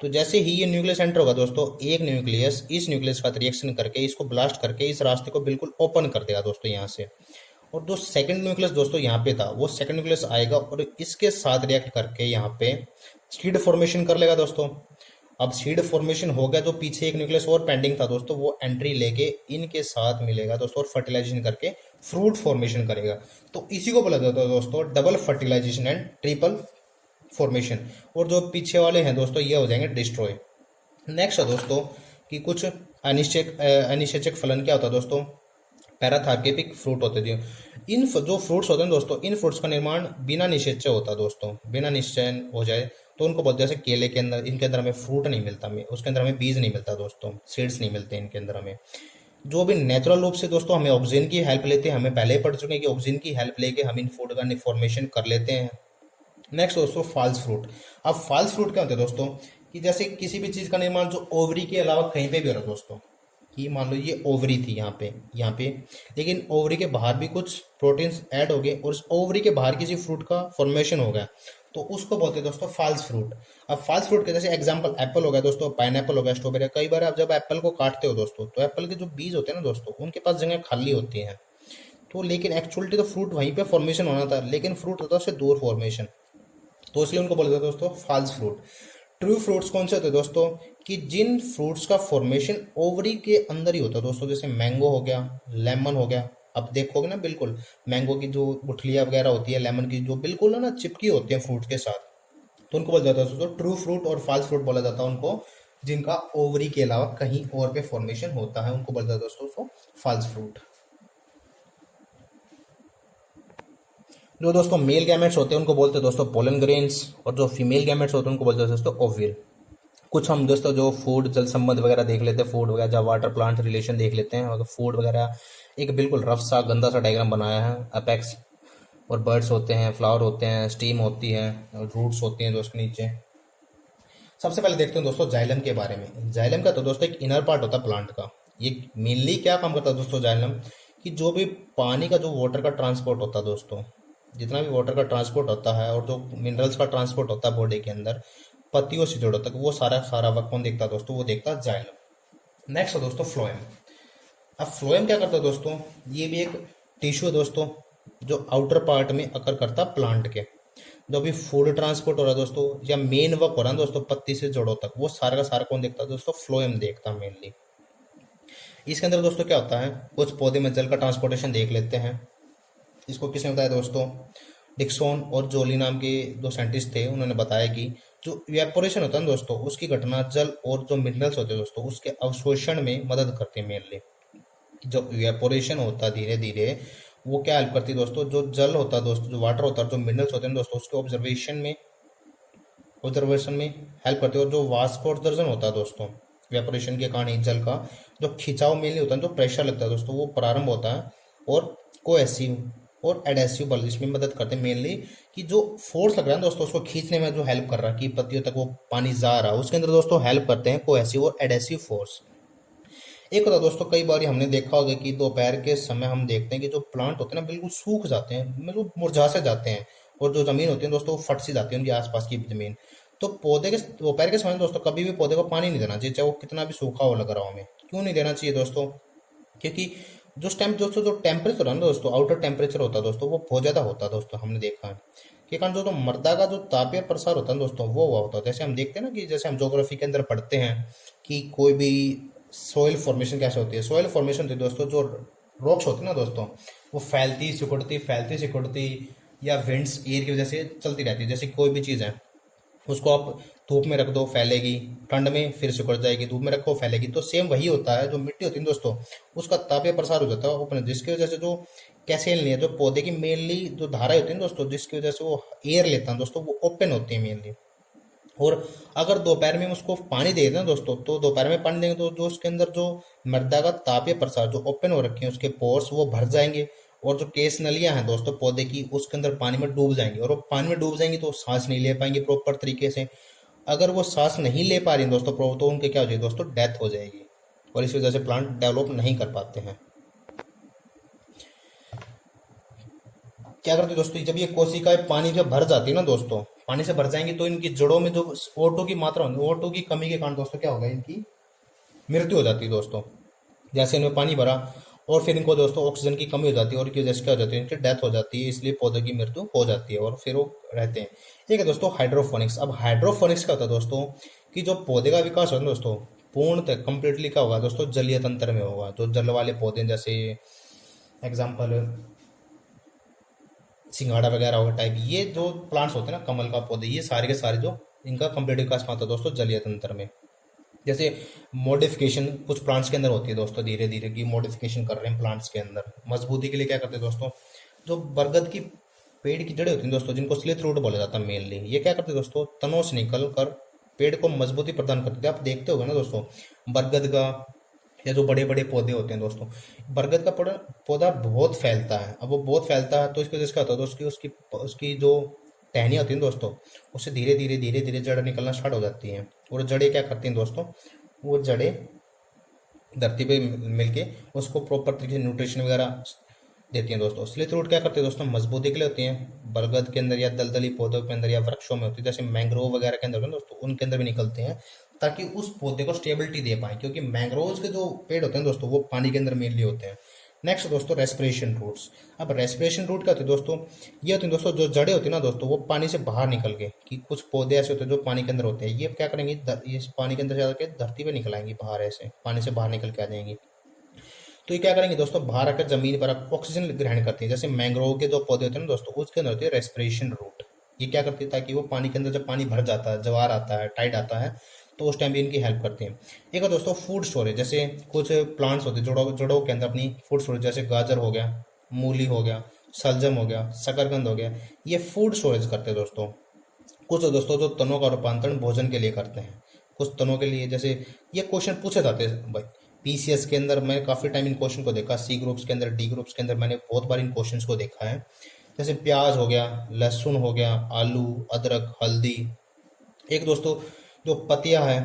Speaker 1: तो जैसे ही ये न्यूक्लियस एंटर होगा दोस्तों, एक न्यूक्लियस इस न्यूक्लियस का रिएक्शन करके इसको ब्लास्ट करके इस रास्ते को बिल्कुल ओपन कर देगा दोस्तों यहाँ से। और जो सेकंड न्यूक्लियस दोस्तों यहाँ पे था, वो सेकंड न्यूक्लियस आएगा और इसके साथ रिएक्ट करके यहाँ पे सीड फॉर्मेशन कर लेगा दोस्तों। अब सीड फॉर्मेशन हो गया, जो पीछे एक न्यूक्लियस और पेंडिंग था दोस्तों, वो एंट्री लेके इनके साथ मिलेगा दोस्तों और फर्टिलाइजेशन करके फ्रूट फॉर्मेशन करेगा। तो इसी को बोला जाता है दोस्तों double fertilisation and triple formation. और जो पीछे वाले हैं दोस्तों ये हो जाएंगे डिस्ट्रॉय। नेक्स्ट है दोस्तों कि कुछ अनिषेचक फलन क्या होता है दोस्तों, पैराथार्केपिक फ्रूट होते हैं। इन जो फ्रूट्स होते हैं दोस्तों, इन फ्रूट्स का निर्माण बिना निषेचय होता है दोस्तों, बिना निषेचन हो जाए तो उनको बोलते हैं। जैसे केले के अंदर, इनके अंदर हमें फ्रूट नहीं मिलता, उसके अंदर हमें बीज नहीं मिलता दोस्तों, सीड्स नहीं मिलते इनके अंदर हमें। जो भी नेचुरल रूप से दोस्तों हमें ऑक्सीजन की हेल्प लेते हैं, हमें पहले ही पढ़ चुके हैं कि ऑक्सीजन की हेल्प लेके हम इन फूड का फॉर्मेशन कर लेते हैं। नेक्स्ट दोस्तों फॉल्स फ्रूट। अब फॉल्स फ्रूट क्या होते हैं दोस्तों, कि जैसे किसी भी चीज का निर्माण जो ओवरी के अलावा कहीं पे भी हो रहा है दोस्तों, कि मान लो ये ओवरी थी यहाँ पे, लेकिन ओवरी के बाहर भी कुछ प्रोटीन्स ऐड हो गए और उस ओवरी के बाहर किसी फ्रूट का फॉर्मेशन हो गया, तो उसको बोलते हैं दोस्तों फॉल्स फ्रूट। अब फॉल्स फ्रूट के जैसे एग्जांपल एप्पल हो गया दोस्तों, पाइनएप्पल हो गया, स्ट्रॉबेरी। कई बार आप जब एप्पल को काटते हो दोस्तों, तो एप्पल के जो बीज होते हैं ना दोस्तों, उनके पास जगह खाली होती है, तो लेकिन एक्चुअली तो फ्रूट वहीं पे फॉर्मेशन होना था, लेकिन फ्रूट होता है उससे दूर फॉर्मेशन, तो इसलिए उनको बोलते हैं दोस्तों फॉल्स फ्रूट। ट्रू फ्रूट्स कौन से होते हैं दोस्तों, कि जिन फ्रूट्स का फॉर्मेशन ओवरी के अंदर ही होता है दोस्तों, जैसे मैंगो हो गया, लेमन हो गया। अब देखोगे ना बिल्कुल मैंगो की जो गुठलियां वगैरह होती है, लेमन की जो बिल्कुल है ना चिपकी होती है फ्रूट के साथ, तो उनको बोला जाता है दोस्तों ट्रू फ्रूट। और फॉल्स फ्रूट बोला जाता है उनको जिनका ओवरी के अलावा कहीं और पे फॉर्मेशन होता है, उनको बोला जाता है दोस्तों फॉल्स फ्रूट। जो दोस्तों मेल गैमेट्स होते हैं उनको बोलते हैं दोस्तों पोलन ग्रेन्स, और जो फीमेल गैमेट्स होते हैं उनको बोलते हैं दोस्तों ओव्यूल। कुछ हम दोस्तों जो फूड जल संबंध वगैरह देख लेते हैं, फूड वगैरह जब वाटर प्लांट रिलेशन देख लेते हैं, अगर फूड वगैरह एक बिल्कुल रफ सा गंदा सा डायग्राम बनाया है, अपेक्स और बर्ड्स होते हैं, फ्लावर होते हैं, स्टीम होती है और रूट्स होती हैं दोस्तों नीचे। सबसे पहले देखते हैं दोस्तों जाइलम के बारे में। जाइलम का तो दोस्तों एक इनर पार्ट होता है प्लांट का। ये मेनली क्या काम करता है दोस्तों जाइलम, कि जो भी पानी का जो वाटर का ट्रांसपोर्ट होता है दोस्तों, जितना भी वाटर का ट्रांसपोर्ट होता है और जो मिनरल्स का ट्रांसपोर्ट होता है बॉडी के अंदर पत्तियों से जुड़ा तक, वो सारा वर्क कौन देखता है दोस्तों, वो देखता है जाइलम। नेक्स्ट है दोस्तों फ्लोएम। अब फ्लोएम क्या करता है दोस्तों, ये भी एक टिश्यू है दोस्तों, जो आउटर पार्ट में अकर करता है प्लांट के। जो भी फूड ट्रांसपोर्ट हो रहा है दोस्तों, या मेन वर्क हो रहा है दोस्तों पत्ती से जड़ों तक, वो सारा का सारा कौन देखता है दोस्तों, फ्लोएम देखता है मेनली। इसके अंदर दोस्तों क्या होता है, कुछ पौधे में जल का ट्रांसपोर्टेशन देख लेते हैं। इसको किसने बताया दोस्तों, डिक्सन और जोली नाम के दो साइंटिस्ट थे, उन्होंने बताया कि जो इवेपोरेशन होता है दोस्तों, उसकी घटना जल और जो मिनरल्स होते हैं दोस्तों उसके अवशोषण में मदद करते हैं मेनली। जो इवेपोरेशन होता है धीरे धीरे, वो क्या हेल्प करती है दोस्तों, जो जल होता है दोस्तों, जो वाटर होता है, जो मिनरल्स होते हैं दोस्तों, उसके ऑब्जर्वेशन में हेल्प करती है। और जो वाष्पोत्सर्जन होता है दोस्तों इवेपोरेशन के कारण जल का जो खिंचाव मेनली होता है, जो प्रेशर लगता है दोस्तों, वो प्रारंभ होता है। और कोएसिव और एडेसिव बल इसमें मदद करते हैं मेनली, कि जो फोर्स लग रहा है दोस्तों उसको खींचने में जो हेल्प कर रहा है कि पत्तियों तक वो पानी जा रहा है, उसके अंदर दोस्तों हेल्प करते हैं कोएसिव और एडेसिव फोर्स। एक होता दोस्तों, कई बार हमने देखा होगा कि दोपहर के समय हम देखते हैं कि जो प्लांट होते हैं ना बिल्कुल सूख जाते हैं, मतलब मुरझा से जाते हैं, और जो ज़मीन होती है दोस्तों वो फट सी जाती है उनके आसपास की ज़मीन। तो पौधे के दोपहर के समय दोस्तों कभी भी पौधे को पानी नहीं देना चाहिए, चाहे वो कितना भी सूखा हो लग रहा हो हमें। क्यों नहीं देना चाहिए दोस्तों? क्योंकि जो टाइम दोस्तों जो टेम्परेचर है ना दोस्तों, आउटर टेम्परेचर होता है दोस्तों, वो बहुत ज़्यादा होता है दोस्तों, हमने देखा है। के कारण जो मृदा का जो तापीय प्रसार होता है दोस्तों वो हुआ होता है। जैसे हम देखते हैं ना कि जैसे हम ज्योग्राफी के अंदर पढ़ते हैं कि कोई भी सॉइल फॉर्मेशन कैसे होती है। सॉइल फॉर्मेशन होती है दोस्तों, जो रॉक्स होती है ना दोस्तों, वो फैलती सिकुड़ती या विंड्स एयर की वजह से चलती रहती है। जैसे कोई भी चीज़ है, उसको आप धूप में रख दो फैलेगी, ठंड में फिर सिकुड़ जाएगी, धूप में रखो फैलेगी। तो सेम वही होता है, जो मिट्टी होती है दोस्तों उसका तापीय प्रसार हो जाता है ओपन, जिसकी वजह से जो कैसेल है, जो पौधे की मेनली जो धारा होती है ना दोस्तों, जिसकी वजह से वो एयर लेता है दोस्तों, वो ओपन होती है मेनली। और अगर दोपहर में हम उसको पानी दे दें दोस्तों, तो दोपहर में पानी देंगे तो जो उसके अंदर जो मृदा का तापीय प्रसार जो ओपन हो रखे हैं उसके पोर्स वो भर जाएंगे, और जो केस नलियां हैं दोस्तों पौधे की उसके अंदर पानी में डूब जाएंगी, और वो पानी में डूब जाएंगी तो सांस नहीं ले पाएंगे प्रॉपर तरीके से। अगर वो सांस नहीं ले पा रही दोस्तों प्रॉपर, तो उनके क्या हो जाएगी दोस्तों, डेथ हो जाएगी, और इस वजह से प्लांट डेवलप नहीं कर पाते हैं। क्या करते हैं दोस्तों, जब ये कोशिकाएं पानी जब भर जाती है ना दोस्तों, पानी से भर जाएंगी तो इनकी जड़ों में जो O2 की मात्रा होगी, O2 की कमी के कारण दोस्तों क्या होगा, इनकी मृत्यु हो जाती है दोस्तों। जैसे इनमें पानी भरा और फिर इनको दोस्तों ऑक्सीजन की कमी हो जाती है, और की वजह से क्या हो जाती है, इनकी डेथ हो जाती है, इसलिए पौधे की मृत्यु हो जाती है और फिर वो रहते हैं। ठीक है दोस्तों, हाइड्रोफोनिक्स। अब हाइड्रोफोनिक्स क्या होता है दोस्तों, कि जो पौधे का विकास होगा दोस्तों पूर्णतः कंप्लीटली क्या होगा दोस्तों, जलीय तंत्र में होगा। जो जल वाले पौधे जैसे एग्जाम्पल सिंघाड़ा वगैरह होगा टाइप, ये जो प्लांट्स होते हैं ना, कमल का पौधे, ये सारे के सारे जो इनका कंप्लीट विकास पाता है दोस्तों जलीय तंत्र में। जैसे मॉडिफिकेशन कुछ प्लांट्स के अंदर होती है दोस्तों, धीरे धीरे की मॉडिफिकेशन कर रहे हैं प्लांट्स के अंदर मजबूती के लिए। क्या करते हैं दोस्तों, जो बरगद की पेड़ की जड़ें होती हैं दोस्तों, जिनको स्लिथ रूट बोला जाता है मेनली, ये क्या करते हैं दोस्तों, तनों से निकल कर पेड़ को मजबूती प्रदान करते हैं। आप देखते होगे ना दोस्तों, बरगद का या जो बड़े बड़े पौधे होते हैं दोस्तों, बरगद का पौधा बहुत फैलता है। अब वो बहुत फैलता है तो इसकी वजह से क्या होता है दोस्तों, उसकी उसकी जो टहनियाँ होती हैं दोस्तों, उससे धीरे धीरे जड़ निकलना स्टार्ट हो जाती हैं। और जड़ें क्या करती हैं दोस्तों, वो जड़ें धरती पे मिलके उसको प्रॉपर तरीके से न्यूट्रिशन वगैरह देती हैं दोस्तों। स्लिथ रूट क्या करते हैं दोस्तों, मजबूती के लिए होती हैं, बरगद के अंदर या दलदली पौधों के अंदर या वृक्षों में होती है, जैसे मैंग्रोव वगैरह के अंदर होते हैं दोस्तों, उनके अंदर भी निकलते हैं, ताकि उस पौधे को स्टेबिलिटी दे पाए, क्योंकि मैंग्रोव के जो पेड़ होते हैं दोस्तों वो पानी के अंदर मेनली होते हैं। नेक्स्ट दोस्तों रेस्पिरेशन रूट्स। अब रेस्पिरेशन रूट क्या होते हैं दोस्तों, ये होते हैं दोस्तों जो जड़ें होती है ना दोस्तों, वो पानी से बाहर निकल के, कि कुछ पौधे ऐसे होते हैं जो पानी के अंदर होते हैं, ये क्या करेंगे, ये पानी के अंदर जाकर धरती पे निकल आएंगी बाहर, ऐसे पानी से बाहर निकल के आ जाएंगी। तो ये क्या करेंगे दोस्तों, बाहर आकर जमीन पर ऑक्सीजन ग्रहण करती है। जैसे मैंग्रोव के जो पौधे होते हैं ना दोस्तों, उसके अंदर होती है रेस्पिरेशन रूट। ये क्या करती है, ताकि वो पानी के अंदर जब पानी भर जाता है, ज्वार आता है, टाइड आता है, तो उस टाइम भी इनकी हेल्प करती हैं। एक है दोस्तों फूड स्टोरेज। जैसे कुछ प्लांट्स होते हैं जड़ों के अंदर अपनी फूड स्टोरेज, जैसे गाजर हो गया, मूली हो गया, सलजम हो गया, शकरकंद हो गया, ये फूड स्टोरेज करते हैं दोस्तों। कुछ दोस्तों जो तनों का रूपांतरण भोजन के लिए करते हैं, कुछ तनों के लिए। जैसे ये क्वेश्चन पूछे जाते हैं भाई पीसीएस के अंदर, मैंने काफ़ी टाइम इन क्वेश्चन को देखा, सी ग्रुप्स के अंदर, डी ग्रुप्स के अंदर मैंने बहुत बार इन क्वेश्चंस को देखा है। जैसे प्याज हो गया, लहसुन हो गया, आलू, अदरक, हल्दी। एक दोस्तों जो पतिया है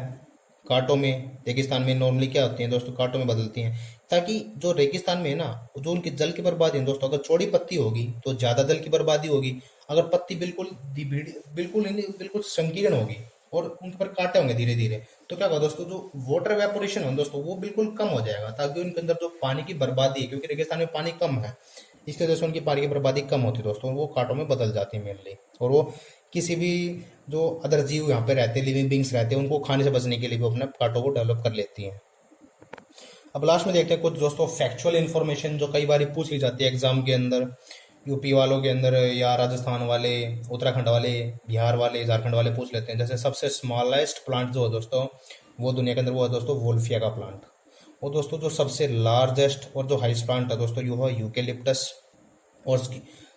Speaker 1: कांटों में, रेगिस्तान में नॉर्मली क्या होती हैं दोस्तों, कांटों में बदलती हैं, ताकि जो रेगिस्तान में है ना, जो उनकी जल की बर्बादी है दोस्तों, अगर चौड़ी पत्ती होगी तो ज़्यादा जल की बर्बादी होगी, अगर पत्ती बिल्कुल संकीर्ण होगी और उन पर कांटे होंगे धीरे धीरे, तो क्या होगा दोस्तों, जो वाटर वेपोरेशन है दोस्तों वो बिल्कुल कम हो जाएगा, ताकि उनके अंदर जो पानी की बर्बादी है, क्योंकि रेगिस्तान में पानी कम है, इसकी वजह से उनकी पानी की बर्बादी कम होती है दोस्तों, वो कांटों में बदल जाती है मेनली। और वो किसी भी जो अदर जीव यहाँ पे रहते हैं, लिविंग बींग्स रहते हैं, उनको खाने से बचने के लिए भी अपने कांटों को डेवलप कर लेती हैं। अब लास्ट में देखते हैं कुछ दोस्तों फैक्चुअल इन्फॉर्मेशन जो कई बार पूछ ली जाती है एग्जाम के अंदर, यूपी वालों के अंदर, या राजस्थान वाले, उत्तराखंड वाले, बिहार वाले, झारखंड वाले पूछ लेते हैं। जैसे सबसे स्मॉलेस्ट प्लांट जो है दोस्तों वो दुनिया के अंदर, वो है दोस्तों वोल्फिया का प्लांट। और दोस्तों जो सबसे लार्जेस्ट और जो हाइस्ट प्लांट है दोस्तों, ये है यूकेलिप्टस और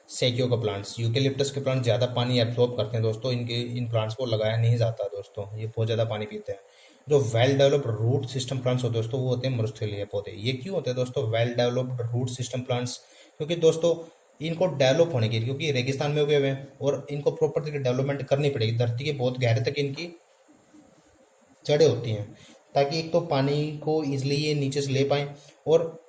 Speaker 1: सेक्यो का प्लांट्स। यूकेलिप्टस के प्लांट ज़्यादा पानी एब्जॉर्ब करते हैं दोस्तों, इन प्लांट्स को लगाया नहीं जाता दोस्तों, ये बहुत ज़्यादा पानी पीते हैं। जो well developed root system plants होते हैं दोस्तों, वो होते हैं मरुस्थलीय पौधे। ये क्यों होते हैं दोस्तों well developed root system plants, क्योंकि दोस्तों इनको डेवलप होने के लिए, क्योंकि रेगिस्तान में उगे हुए हैं और इनको प्रॉपर तरीके डेवलपमेंट करनी पड़ेगी, धरती के बहुत गहरे तक इनकी जड़ें होती हैं, ताकि एक तो पानी को ईजिली ये नीचे से ले पाएँ, और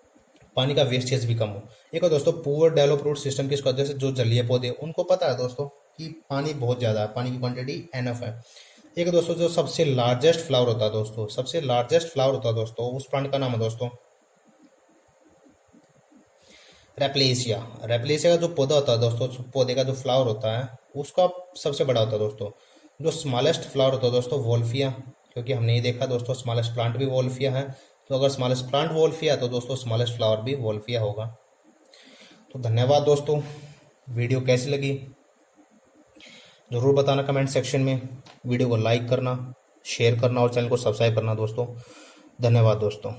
Speaker 1: पानी का वेस्टेज भी कम हो। एक और दोस्तों पुअर डेवलप रूट सिस्टम की वजह से जो जलीय पौधे उनको पता है दोस्तों कि पानी बहुत ज़्यादा है, पानी की क्वांटिटी एनफ है। एक दोस्तों जो सबसे लार्जेस्ट फ्लावर होता है दोस्तों, सबसे लार्जेस्ट फ्लावर होता है दोस्तों, उस प्लांट का नाम है दोस्तों रेपलेसिया। रेपलेसिया का जो पौधा होता है दोस्तों, उस पौधे का जो फ्लावर होता है उसका सबसे बड़ा होता है दोस्तों। जो स्मॉलेस्ट फ्लावर होता है दोस्तों वोल्फिया, क्योंकि हमने ये देखा दोस्तों स्मॉलेस्ट प्लांट भी वोल्फिया है, तो अगर स्मॉलेस्ट प्लांट वोल्फिया तो दोस्तों स्मॉलेस्ट फ्लावर भी वोल्फिया होगा। तो धन्यवाद दोस्तों, वीडियो कैसी लगी ज़रूर बताना कमेंट सेक्शन में। वीडियो को लाइक करना, शेयर करना और चैनल को सब्सक्राइब करना दोस्तों। धन्यवाद दोस्तों।